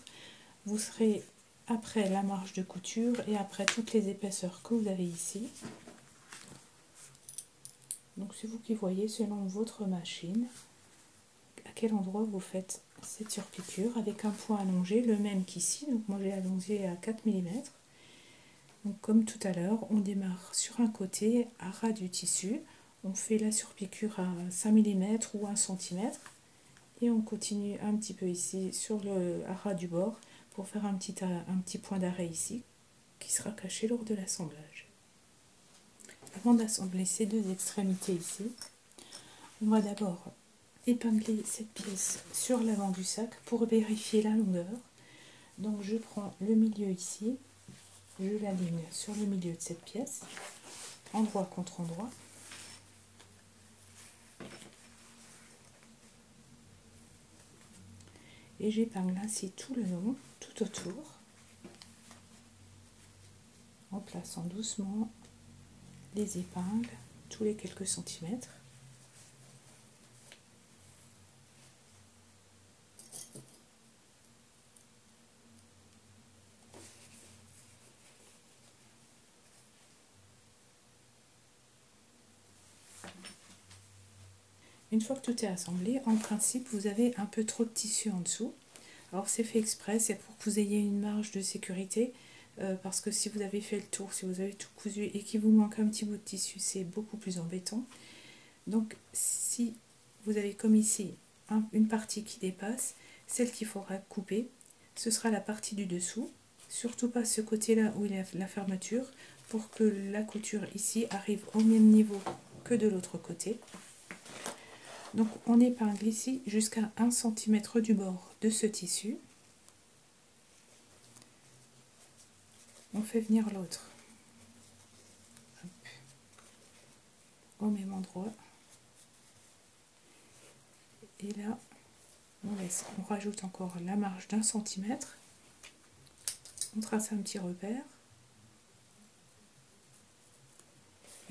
Speaker 1: Vous serez après la marge de couture et après toutes les épaisseurs que vous avez ici. Donc c'est vous qui voyez selon votre machine à quel endroit vous faites cette surpiqûre avec un point allongé, le même qu'ici. Donc moi j'ai allongé à 4 mm. Donc comme tout à l'heure, on démarre sur un côté à ras du tissu, on fait la surpiqûre à 5 mm ou 1 cm et on continue un petit peu ici sur le à ras du bord pour faire un petit point d'arrêt ici qui sera caché lors de l'assemblage. Avant d'assembler ces deux extrémités ici, on va d'abord épingler cette pièce sur l'avant du sac pour vérifier la longueur. Donc je prends le milieu ici, je l'aligne sur le milieu de cette pièce, endroit contre endroit. Et j'épingle ainsi tout le long, tout autour, en plaçant doucement les épingles tous les quelques centimètres. Une fois que tout est assemblé, en principe, vous avez un peu trop de tissu en dessous. Alors c'est fait exprès, c'est pour que vous ayez une marge de sécurité, parce que si vous avez fait le tour, si vous avez tout cousu et qu'il vous manque un petit bout de tissu, c'est beaucoup plus embêtant. Donc si vous avez comme ici une partie qui dépasse, celle qu'il faudra couper, ce sera la partie du dessous, surtout pas ce côté-là où il y a la fermeture, pour que la couture ici arrive au même niveau que de l'autre côté. Donc on épingle ici jusqu'à 1 cm du bord de ce tissu. On fait venir l'autre au même endroit. Et là, on rajoute encore la marge d'1 cm. On trace un petit repère.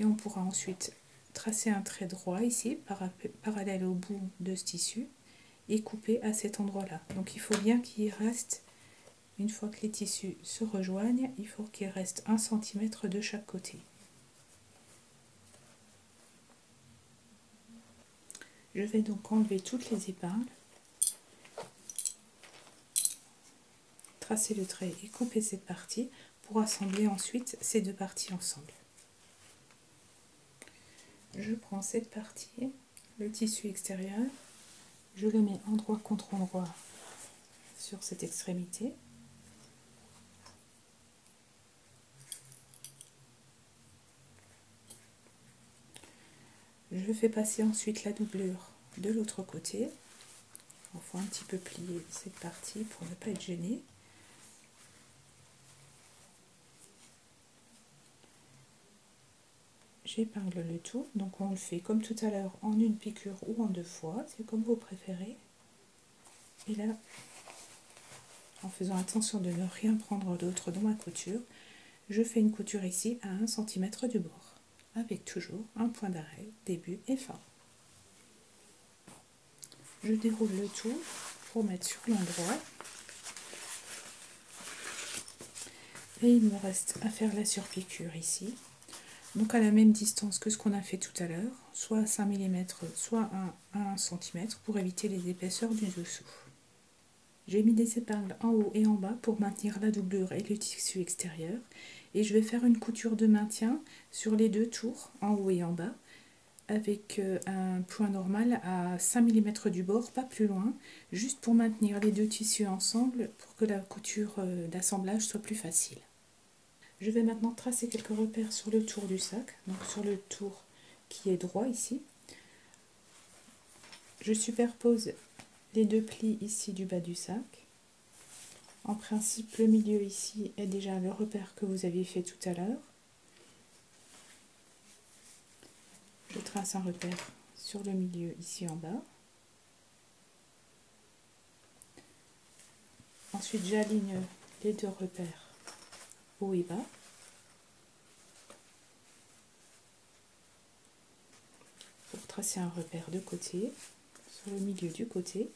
Speaker 1: Et on pourra ensuite tracer un trait droit ici, parallèle au bout de ce tissu, et couper à cet endroit-là. Donc il faut bien qu'il reste, une fois que les tissus se rejoignent, il faut qu'il reste 1 cm de chaque côté. Je vais donc enlever toutes les épingles, tracer le trait et couper cette partie pour assembler ensuite ces deux parties ensemble. Je prends cette partie, le tissu extérieur, je le mets endroit contre endroit sur cette extrémité. Je fais passer ensuite la doublure de l'autre côté. Il faut un petit peu plier cette partie pour ne pas être gêné. j'épingle le tout. Donc on le fait comme tout à l'heure en une piqûre ou en 2 fois, c'est comme vous préférez. Et là, en faisant attention de ne rien prendre d'autre dans ma couture, je fais une couture ici à 1 cm du bord, avec toujours un point d'arrêt, début et fin. Je déroule le tout pour mettre sur l'endroit. Et il me reste à faire la surpiqûre ici. Donc à la même distance que ce qu'on a fait tout à l'heure, soit à 5 mm, soit à 1 cm pour éviter les épaisseurs du dessous. J'ai mis des épingles en haut et en bas pour maintenir la doublure et le tissu extérieur. Et je vais faire une couture de maintien sur les 2 tours, en haut et en bas, avec un point normal à 5 mm du bord, pas plus loin, juste pour maintenir les 2 tissus ensemble pour que la couture d'assemblage soit plus facile. Je vais maintenant tracer quelques repères sur le tour du sac, donc sur le tour qui est droit ici. Je superpose les 2 plis ici du bas du sac. En principe, le milieu ici est déjà le repère que vous aviez fait tout à l'heure. Je trace un repère sur le milieu ici en bas. Ensuite, j'aligne les 2 repères haut et bas. Pour tracer un repère de côté, sur le milieu du côté.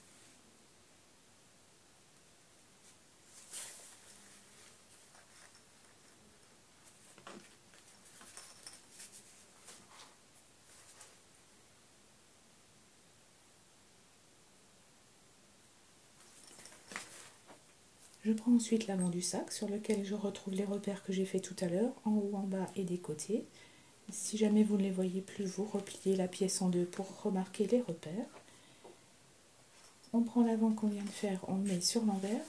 Speaker 1: Je prends ensuite l'avant du sac sur lequel je retrouve les repères que j'ai fait tout à l'heure, en haut, en bas et des côtés. Si jamais vous ne les voyez plus, vous repliez la pièce en 2 pour remarquer les repères. On prend l'avant qu'on vient de faire, on le met sur l'envers.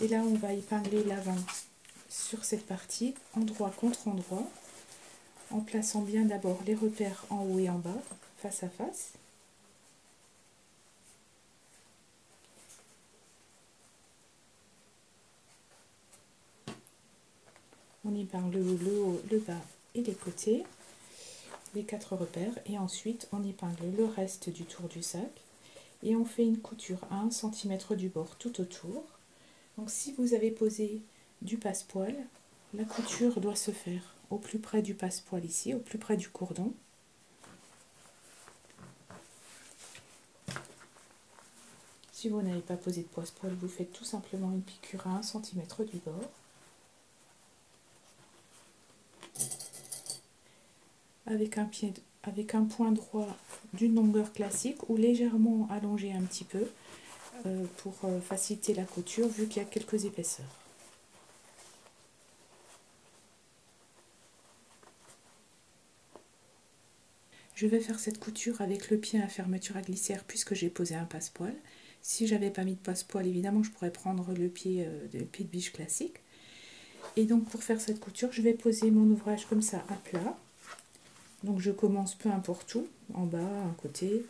Speaker 1: Et là, on va épingler l'avant sur cette partie, endroit contre endroit, en plaçant bien d'abord les repères en haut et en bas, face à face. On épingle le haut, le bas et les côtés, les 4 repères, et ensuite on épingle le reste du tour du sac et on fait une couture à 1 cm du bord tout autour. Donc si vous avez posé du passepoil, la couture doit se faire au plus près du passepoil ici, au plus près du cordon. Si vous n'avez pas posé de passepoil, vous faites tout simplement une piqûre à 1 cm du bord. Avec un point droit d'une longueur classique ou légèrement allongé un petit peu pour faciliter la couture vu qu'il y a quelques épaisseurs. Je vais faire cette couture avec le pied à fermeture à glissière puisque j'ai posé un passepoil. Si j'avais pas mis de passepoil, évidemment, je pourrais prendre le pied de biche classique. Et donc pour faire cette couture, je vais poser mon ouvrage comme ça à plat. Donc je commence peu importe où, en bas, un côté.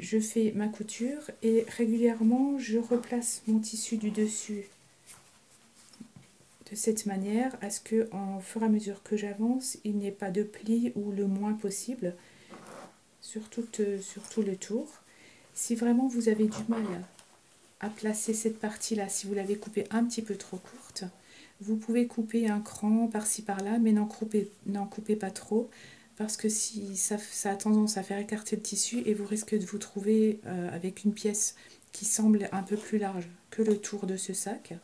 Speaker 1: Je fais ma couture et régulièrement je replace mon tissu du dessus de cette manière à ce que, au fur et à mesure que j'avance, il n'y ait pas de plis ou le moins possible sur tout le tour. Si vraiment vous avez du mal à placer cette partie-là, si vous l'avez coupée un petit peu trop courte, vous pouvez couper un cran par-ci par-là, mais n'en coupez pas trop, parce que si ça a tendance à faire écarter le tissu et vous risquez de vous trouver avec une pièce qui semble un peu plus large que le tour de ce sac.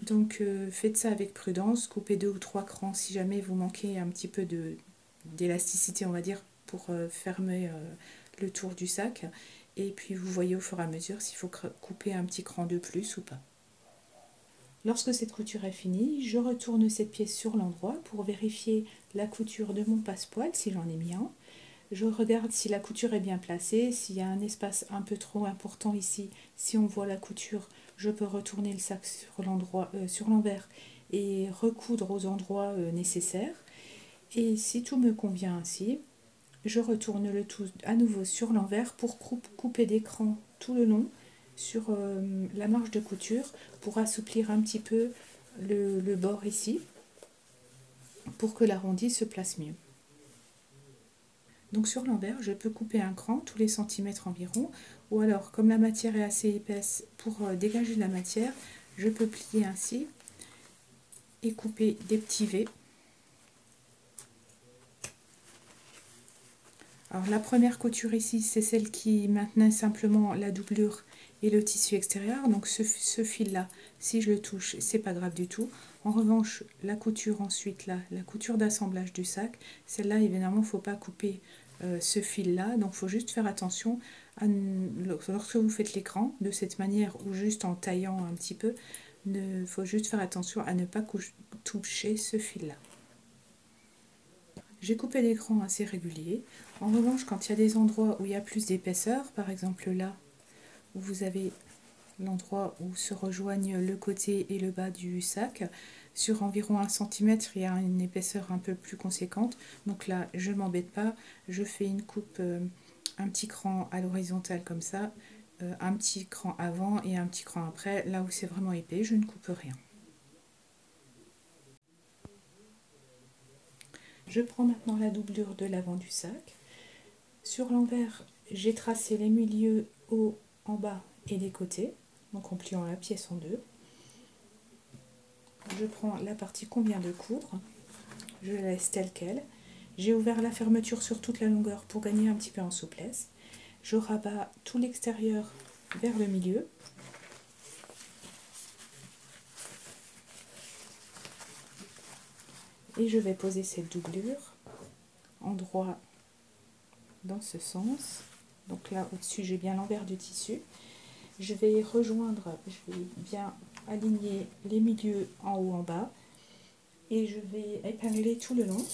Speaker 1: Donc faites ça avec prudence, coupez 2 ou 3 crans si jamais vous manquez un petit peu d'élasticité, on va dire, pour fermer le tour du sac. Et puis vous voyez au fur et à mesure s'il faut couper un petit cran de plus ou pas. Lorsque cette couture est finie, je retourne cette pièce sur l'endroit pour vérifier la couture de mon passepoil, si j'en ai mis un. Je regarde si la couture est bien placée, s'il y a un espace un peu trop important ici, si on voit la couture, je peux retourner le sac sur l'envers et recoudre aux endroits nécessaires. Et si tout me convient ainsi, je retourne le tout à nouveau sur l'envers pour couper des crans tout le long sur la marge de couture pour assouplir un petit peu le bord ici pour que l'arrondi se place mieux. Donc sur l'envers, je peux couper un cran tous les centimètres environ, ou alors comme la matière est assez épaisse, pour dégager de la matière, je peux plier ainsi et couper des petits V. Alors la première couture ici, c'est celle qui maintenait simplement la doublure et le tissu extérieur. Donc ce fil-là, si je le touche, c'est pas grave du tout. En revanche, la couture ensuite, là, la couture d'assemblage du sac, celle-là, évidemment, il ne faut pas couper ce fil-là. Donc il faut juste faire attention, lorsque vous faites l'écran, de cette manière ou juste en taillant un petit peu, il faut juste faire attention à ne pas toucher ce fil-là. J'ai coupé des crans assez réguliers. En revanche, quand il y a des endroits où il y a plus d'épaisseur, par exemple là, où vous avez l'endroit où se rejoignent le côté et le bas du sac, sur environ 1 cm, il y a une épaisseur un peu plus conséquente. Donc là, je ne m'embête pas, je fais une coupe, un petit cran à l'horizontale comme ça, un petit cran avant et un petit cran après. Là où c'est vraiment épais, je ne coupe rien. Je prends maintenant la doublure de l'avant du sac. Sur l'envers, j'ai tracé les milieux haut, en bas et les côtés, donc en pliant la pièce en deux. Je prends la partie qu'on vient de coudre, je la laisse telle qu'elle. J'ai ouvert la fermeture sur toute la longueur pour gagner un petit peu en souplesse. Je rabats tout l'extérieur vers le milieu. Et je vais poser cette doublure en droit dans ce sens. Donc là au-dessus j'ai bien l'envers du tissu. Je vais rejoindre, je vais bien aligner les milieux en haut en bas et je vais épingler tout le long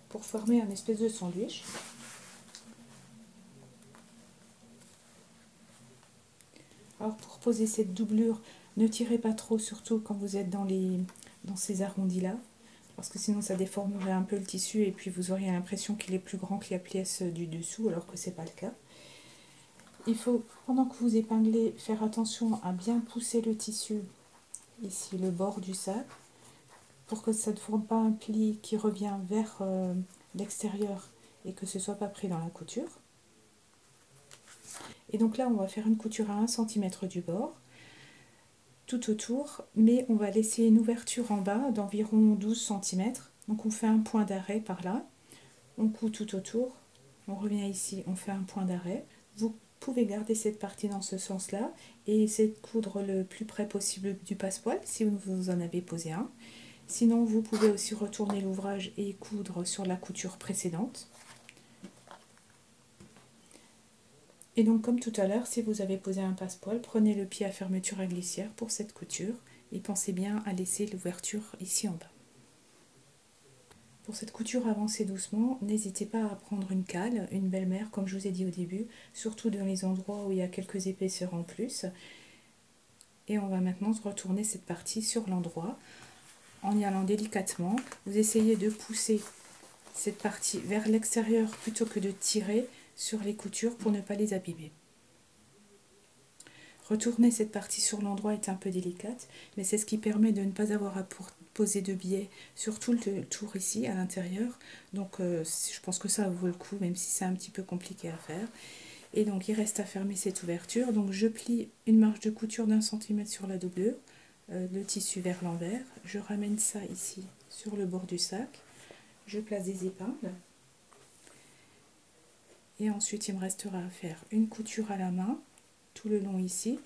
Speaker 1: pour former un espèce de sandwich. Alors pour poser cette doublure, ne tirez pas trop, surtout quand vous êtes dans ces arrondis là, parce que sinon ça déformerait un peu le tissu et puis vous auriez l'impression qu'il est plus grand que la pièce du dessous, alors que c'est pas le cas. Il faut, pendant que vous épinglez, faire attention à bien pousser le tissu, ici le bord du sac, pour que ça ne forme pas un pli qui revient vers l'extérieur et que ce ne soit pas pris dans la couture. Et donc là, on va faire une couture à 1 cm du bord, tout autour, mais on va laisser une ouverture en bas d'environ 12 cm. Donc on fait un point d'arrêt par là, on coud tout autour, on revient ici, on fait un point d'arrêt. Vous pouvez garder cette partie dans ce sens-là et essayer de coudre le plus près possible du passepoil si vous en avez posé un. Sinon, vous pouvez aussi retourner l'ouvrage et coudre sur la couture précédente. Et donc, comme tout à l'heure, si vous avez posé un passepoil, prenez le pied à fermeture à glissière pour cette couture et pensez bien à laisser l'ouverture ici en bas. Pour cette couture avancée doucement, n'hésitez pas à prendre une cale, une belle-mère, comme je vous ai dit au début, surtout dans les endroits où il y a quelques épaisseurs en plus. Et on va maintenant retourner cette partie sur l'endroit. En y allant délicatement, vous essayez de pousser cette partie vers l'extérieur plutôt que de tirer sur les coutures pour ne pas les abîmer. Retourner cette partie sur l'endroit est un peu délicate, mais c'est ce qui permet de ne pas avoir à poser de biais sur tout le tour ici à l'intérieur. Donc je pense que ça vaut le coup, même si c'est un petit peu compliqué à faire. Et donc il reste à fermer cette ouverture. Donc je plie une marge de couture d'1 cm sur la doublure, le tissu vers l'envers. Je ramène ça ici sur le bord du sac. Je place des épingles. Et ensuite il me restera à faire une couture à la main tout le long ici.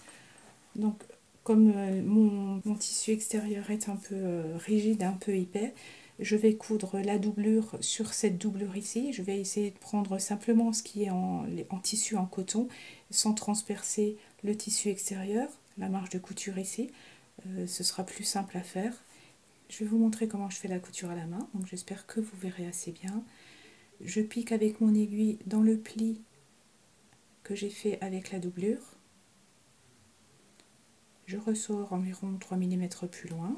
Speaker 1: Donc comme mon tissu extérieur est un peu rigide, un peu épais, je vais coudre la doublure sur cette doublure ici. Je vais essayer de prendre simplement ce qui est en tissu en coton sans transpercer le tissu extérieur, la marge de couture ici. Ce sera plus simple à faire. Je vais vous montrer comment je fais la couture à la main, donc j'espère que vous verrez assez bien. Je pique avec mon aiguille dans le pli que j'ai fait avec la doublure. Je ressors environ 3 mm plus loin.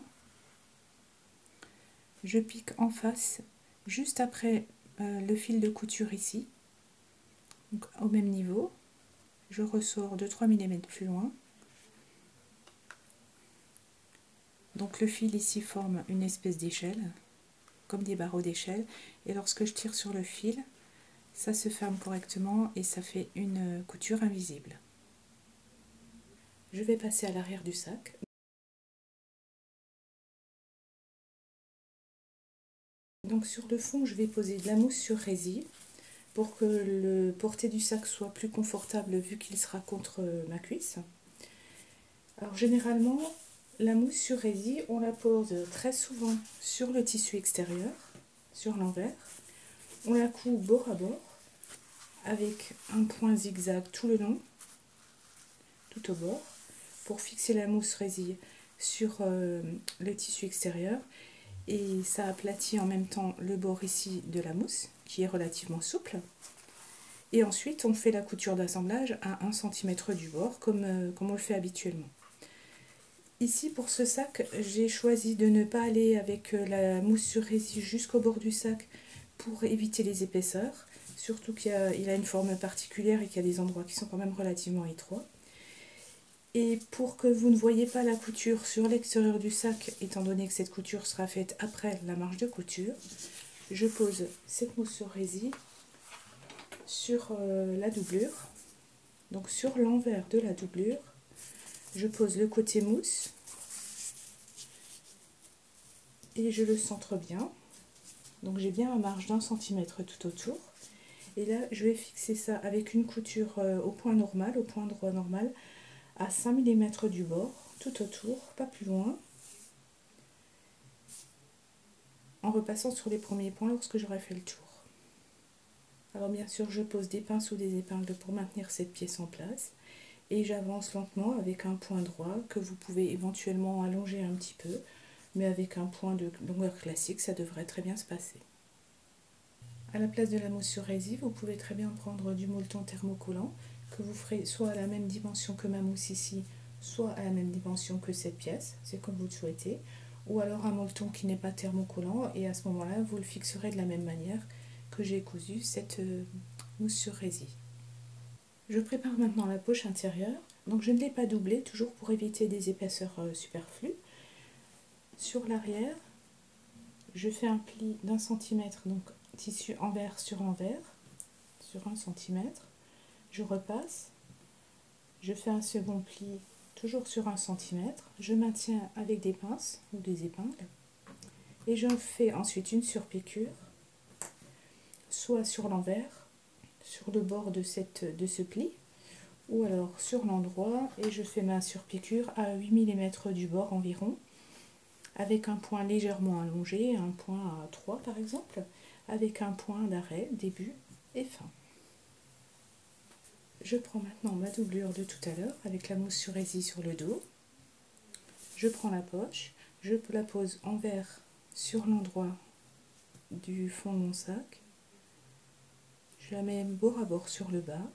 Speaker 1: Je pique en face, juste après le fil de couture ici, donc au même niveau. Je ressors de 3 mm plus loin. Donc le fil ici forme une espèce d'échelle, comme des barreaux d'échelle, et lorsque je tire sur le fil, ça se ferme correctement et ça fait une couture invisible. Je vais passer à l'arrière du sac. Donc sur le fond, je vais poser de la mousse sur résille pour que le porté du sac soit plus confortable vu qu'il sera contre ma cuisse. Alors généralement, la mousse sur résille, on la pose très souvent sur le tissu extérieur, sur l'envers. On la coud bord à bord avec un point zigzag tout le long, tout au bord, pour fixer la mousse résille sur le tissu extérieur. Et ça aplatit en même temps le bord ici de la mousse, qui est relativement souple. Et ensuite, on fait la couture d'assemblage à 1 cm du bord, comme on le fait habituellement. Ici, pour ce sac, j'ai choisi de ne pas aller avec la mousse sur résille jusqu'au bord du sac pour éviter les épaisseurs. Surtout qu'il a une forme particulière et qu'il y a des endroits qui sont quand même relativement étroits. Et pour que vous ne voyez pas la couture sur l'extérieur du sac, étant donné que cette couture sera faite après la marge de couture, je pose cette mousse sur résille sur la doublure. Donc sur l'envers de la doublure, je pose le côté mousse et je le centre bien. Donc j'ai bien ma marge d'1 cm tout autour. Et là, je vais fixer ça avec une couture au point normal, au point droit normal, à 5 mm du bord, tout autour, pas plus loin, en repassant sur les premiers points lorsque j'aurai fait le tour. Alors bien sûr, je pose des pinces ou des épingles pour maintenir cette pièce en place. Et j'avance lentement avec un point droit que vous pouvez éventuellement allonger un petit peu, mais avec un point de longueur classique, ça devrait très bien se passer. À la place de la mousse sur résille, vous pouvez très bien prendre du molleton thermocollant que vous ferez soit à la même dimension que ma mousse ici, soit à la même dimension que cette pièce, c'est comme vous le souhaitez, ou alors un molleton qui n'est pas thermocollant et à ce moment-là, vous le fixerez de la même manière que j'ai cousu cette mousse sur résille. Je prépare maintenant la poche intérieure, donc je ne l'ai pas doublée, toujours pour éviter des épaisseurs superflues. Sur l'arrière, je fais un pli d'1 cm, donc tissu envers sur 1 cm. Je repasse, je fais un second pli toujours sur 1 cm, je maintiens avec des pinces ou des épingles et je fais ensuite une surpiqûre, soit sur l'envers, sur le bord de ce pli, ou alors sur l'endroit, et je fais ma surpiqûre à 8 mm du bord environ, avec un point légèrement allongé, un point à 3 par exemple, avec un point d'arrêt, début et fin. Je prends maintenant ma doublure de tout à l'heure avec la mousse sur résille sur le dos. Je prends la poche, je la pose envers sur l'endroit du fond de mon sac. Je la mets bord à bord sur le bas.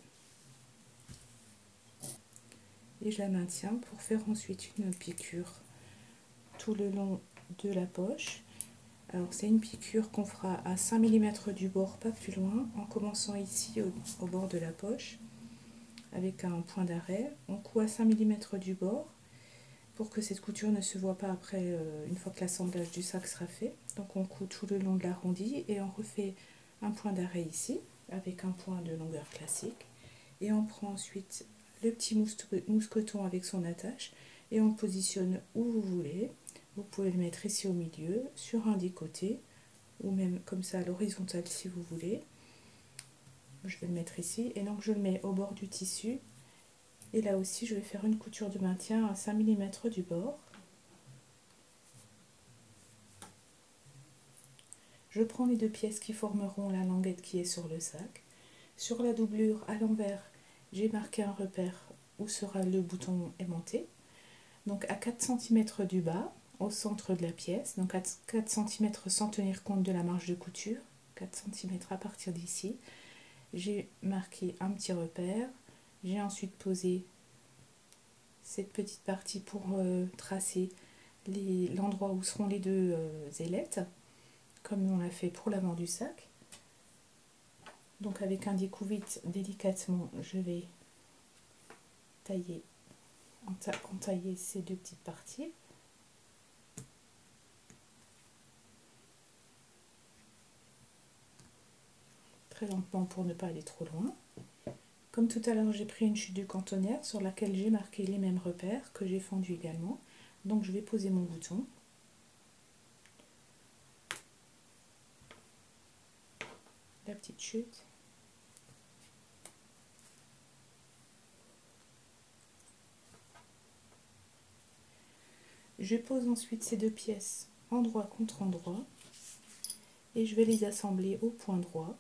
Speaker 1: Et je la maintiens pour faire ensuite une piqûre tout le long de la poche. Alors c'est une piqûre qu'on fera à 5 mm du bord, pas plus loin, en commençant ici au bord de la poche avec un point d'arrêt. On coud à 5 mm du bord pour que cette couture ne se voit pas après une fois que l'assemblage du sac sera fait. Donc on coud tout le long de l'arrondi et on refait un point d'arrêt ici avec un point de longueur classique. Et on prend ensuite le petit mousqueton avec son attache et on le positionne où vous voulez. Vous pouvez le mettre ici au milieu, sur un des côtés, ou même comme ça à l'horizontale si vous voulez. Je vais le mettre ici, et donc je le mets au bord du tissu. Et là aussi, je vais faire une couture de maintien à 5 mm du bord. Je prends les deux pièces qui formeront la languette qui est sur le sac. Sur la doublure à l'envers, j'ai marqué un repère où sera le bouton aimanté. Donc à 4 cm du bas, au centre de la pièce, donc à 4 cm sans tenir compte de la marge de couture, 4 cm à partir d'ici, j'ai marqué un petit repère. J'ai ensuite posé cette petite partie pour tracer l'endroit où seront les deux ailettes, comme on l'a fait pour l'avant du sac. Donc avec un découvite délicatement, je vais entailler ces deux petites parties. très lentement pour ne pas aller trop loin. Comme tout à l'heure, j'ai pris une chute de cantonnière sur laquelle j'ai marqué les mêmes repères que j'ai fendu également. Donc je vais poser mon bouton. La petite chute. Je pose ensuite ces deux pièces endroit contre endroit et je vais les assembler au point droit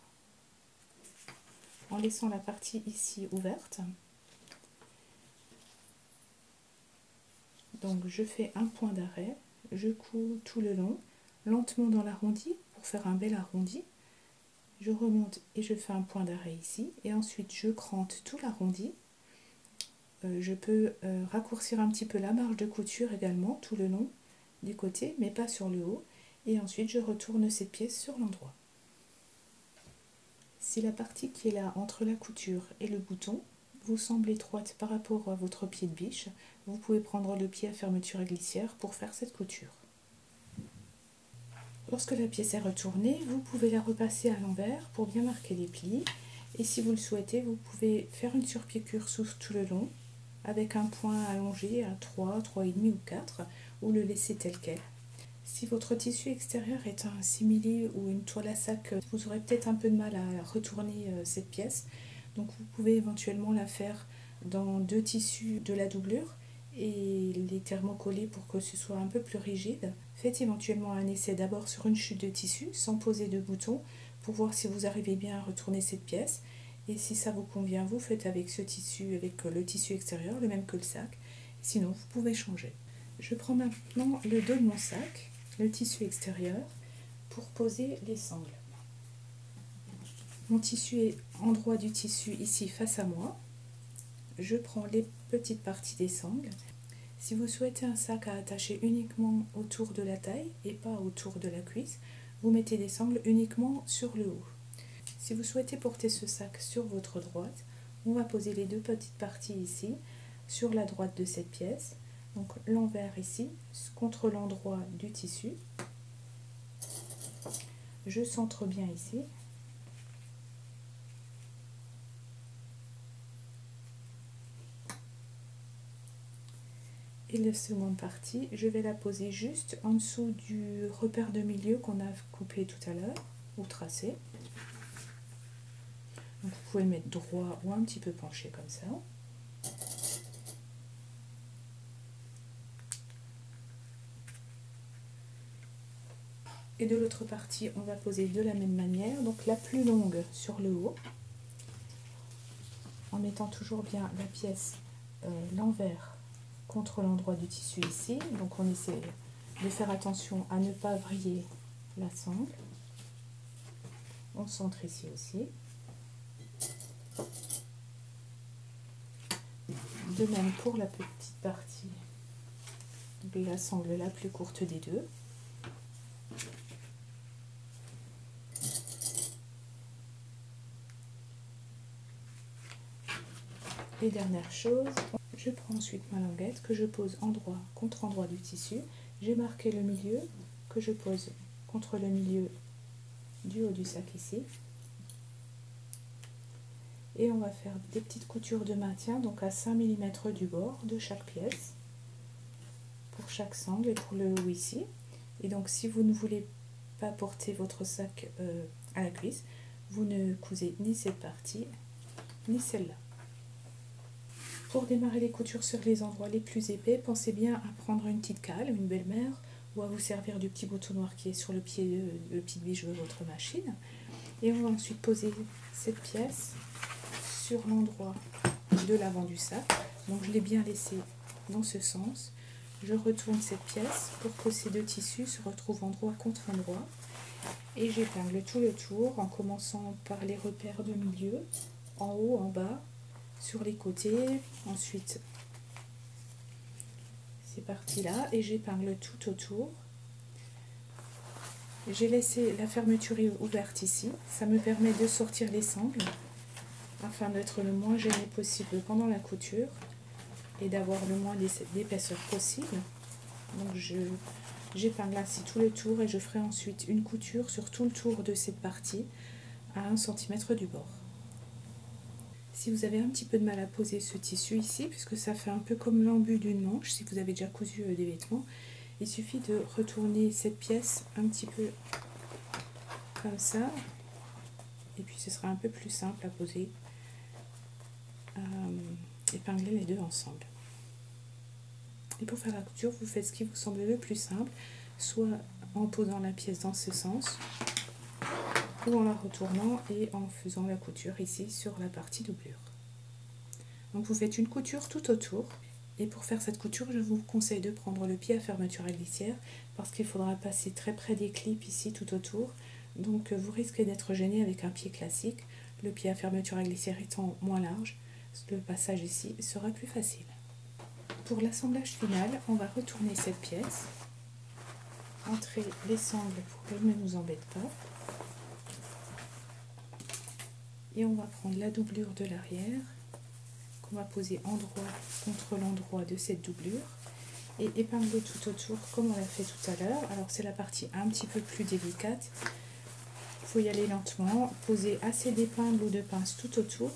Speaker 1: en laissant la partie ici ouverte. Donc je fais un point d'arrêt, je couds tout le long, lentement dans l'arrondi pour faire un bel arrondi. Je remonte et je fais un point d'arrêt ici et ensuite je crante tout l'arrondi. Je peux raccourcir un petit peu la marge de couture également tout le long des côtés mais pas sur le haut et ensuite je retourne cette pièce sur l'endroit. Si la partie qui est là entre la couture et le bouton vous semble étroite par rapport à votre pied de biche, vous pouvez prendre le pied à fermeture à glissière pour faire cette couture. Lorsque la pièce est retournée, vous pouvez la repasser à l'envers pour bien marquer les plis. Et si vous le souhaitez, vous pouvez faire une surpiqûre tout le long avec un point allongé à 3, 3,5 ou 4 ou le laisser tel quel. Si votre tissu extérieur est un simili ou une toile à sac, vous aurez peut-être un peu de mal à retourner cette pièce. Donc vous pouvez éventuellement la faire dans deux tissus de la doublure et les thermocoller pour que ce soit un peu plus rigide. Faites éventuellement un essai d'abord sur une chute de tissu sans poser de bouton pour voir si vous arrivez bien à retourner cette pièce. Et si ça vous convient, vous faites avec ce tissu, avec le tissu extérieur, le même que le sac. Sinon, vous pouvez changer. Je prends maintenant le dos de mon sac, le tissu extérieur, pour poser les sangles. Mon tissu est endroit du tissu ici face à moi. Je prends les petites parties des sangles. Si vous souhaitez un sac à attacher uniquement autour de la taille et pas autour de la cuisse, vous mettez des sangles uniquement sur le haut. Si vous souhaitez porter ce sac sur votre droite, on va poser les deux petites parties ici, sur la droite de cette pièce. Donc l'envers ici, contre l'endroit du tissu. Je centre bien ici. Et la seconde partie, je vais la poser juste en dessous du repère de milieu qu'on a coupé tout à l'heure, ou tracé. Donc vous pouvez le mettre droit ou un petit peu penché comme ça. Et de l'autre partie, on va poser de la même manière, donc la plus longue sur le haut, en mettant toujours bien la pièce, l'envers contre l'endroit du tissu ici. Donc on essaie de faire attention à ne pas vriller la sangle. On centre ici aussi. De même pour la petite partie de la sangle la plus courte des deux. Et dernière chose, je prends ensuite ma languette que je pose endroit contre endroit du tissu. J'ai marqué le milieu que je pose contre le milieu du haut du sac ici. Et on va faire des petites coutures de maintien, donc à 5 mm du bord de chaque pièce, pour chaque sangle et pour le haut ici. Et donc si vous ne voulez pas porter votre sac à la cuisse, vous ne cousez ni cette partie, ni celle-là. Pour démarrer les coutures sur les endroits les plus épais, pensez bien à prendre une petite cale, une belle-mère, ou à vous servir du petit boutonnoir qui est sur le pied, le petit biche de votre machine. Et on va ensuite poser cette pièce sur l'endroit de l'avant du sac. Donc je l'ai bien laissé dans ce sens. Je retourne cette pièce pour que ces deux tissus se retrouvent endroit contre endroit. Et j'épingle tout le tour en commençant par les repères de milieu, en haut, en bas, sur les côtés, ensuite ces parties-là, et j'épingle tout autour. J'ai laissé la fermeture ouverte ici, ça me permet de sortir les sangles afin d'être le moins gêné possible pendant la couture et d'avoir le moins d'épaisseur possible. Donc j'épingle ainsi tout le tour et je ferai ensuite une couture sur tout le tour de cette partie à 1 cm du bord. Si vous avez un petit peu de mal à poser ce tissu ici, puisque ça fait un peu comme l'embut d'une manche, si vous avez déjà cousu des vêtements, il suffit de retourner cette pièce un petit peu comme ça, et puis ce sera un peu plus simple à poser, épingler les deux ensemble. Et pour faire la couture, vous faites ce qui vous semble le plus simple, soit en posant la pièce dans ce sens, ou en la retournant et en faisant la couture ici sur la partie doublure. Donc vous faites une couture tout autour, et pour faire cette couture, je vous conseille de prendre le pied à fermeture à glissière, parce qu'il faudra passer très près des clips ici tout autour, donc vous risquez d'être gêné avec un pied classique, le pied à fermeture à glissière étant moins large, le passage ici sera plus facile. Pour l'assemblage final, on va retourner cette pièce, entrer les sangles pour qu'elles ne nous embêtent pas, et on va prendre la doublure de l'arrière, qu'on va poser endroit contre l'endroit de cette doublure, et épingler tout autour comme on l'a fait tout à l'heure. Alors c'est la partie un petit peu plus délicate, il faut y aller lentement, poser assez d'épingles ou de pinces tout autour,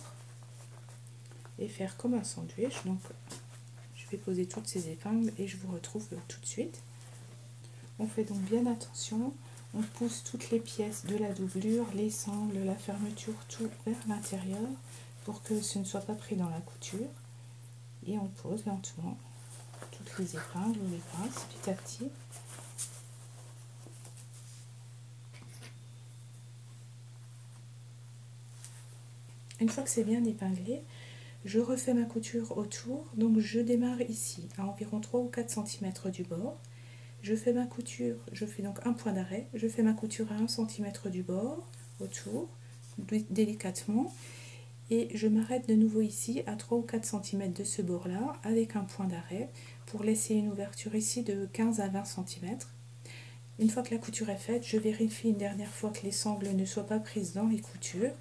Speaker 1: et faire comme un sandwich. Donc je vais poser toutes ces épingles et je vous retrouve tout de suite. On fait donc bien attention, on pousse toutes les pièces de la doublure, les sangles, la fermeture, tout vers l'intérieur pour que ce ne soit pas pris dans la couture. Et on pose lentement toutes les épingles ou les pinces petit à petit. Une fois que c'est bien épinglé, je refais ma couture autour, donc je démarre ici à environ 3 ou 4 cm du bord. Je fais ma couture, je fais donc un point d'arrêt, je fais ma couture à 1 cm du bord, autour, délicatement, et je m'arrête de nouveau ici à 3 ou 4 cm de ce bord-là, avec un point d'arrêt, pour laisser une ouverture ici de 15 à 20 cm. Une fois que la couture est faite, je vérifie une dernière fois que les sangles ne soient pas prises dans les coutures,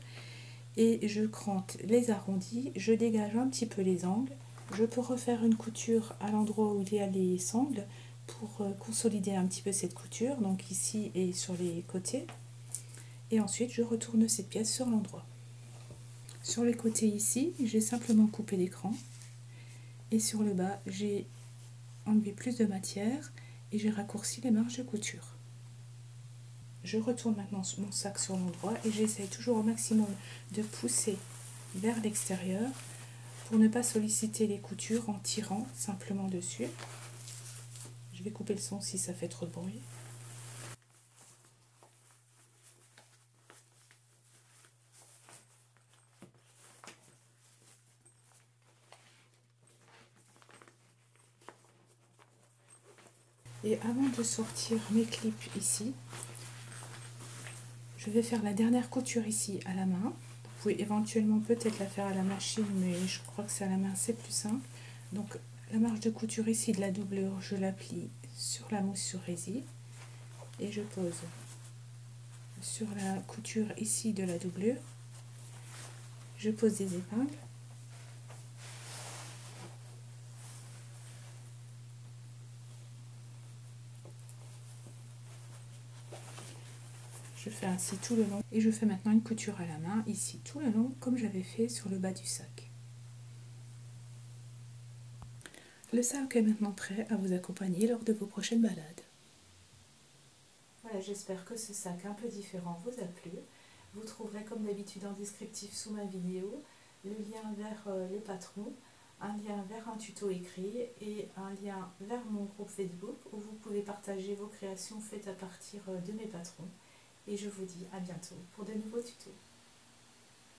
Speaker 1: et je crante les arrondis, je dégage un petit peu les angles. Je peux refaire une couture à l'endroit où il y a les sangles pour consolider un petit peu cette couture, donc ici et sur les côtés. Et ensuite je retourne cette pièce sur l'endroit. Sur les côtés ici, j'ai simplement coupé l'écran, et sur le bas j'ai enlevé plus de matière et j'ai raccourci les marges de couture. Je retourne maintenant mon sac sur l'endroit et j'essaye toujours au maximum de pousser vers l'extérieur pour ne pas solliciter les coutures en tirant simplement dessus. Je vais couper le son si ça fait trop de bruit. Et avant de sortir mes clips ici, je vais faire la dernière couture ici à la main. Vous pouvez éventuellement peut-être la faire à la machine, mais je crois que c'est à la main, c'est plus simple. Donc la marge de couture ici de la doublure, je la plie sur la mousse sur résille et je pose sur la couture ici de la doublure. Je pose des épingles. Je fais ainsi tout le long et je fais maintenant une couture à la main ici tout le long comme j'avais fait sur le bas du sac. Le sac est maintenant prêt à vous accompagner lors de vos prochaines balades. Voilà, j'espère que ce sac un peu différent vous a plu. Vous trouverez comme d'habitude en descriptif sous ma vidéo le lien vers les patrons, un lien vers un tuto écrit et un lien vers mon groupe Facebook où vous pouvez partager vos créations faites à partir de mes patrons. Et je vous dis à bientôt pour de nouveaux tutos.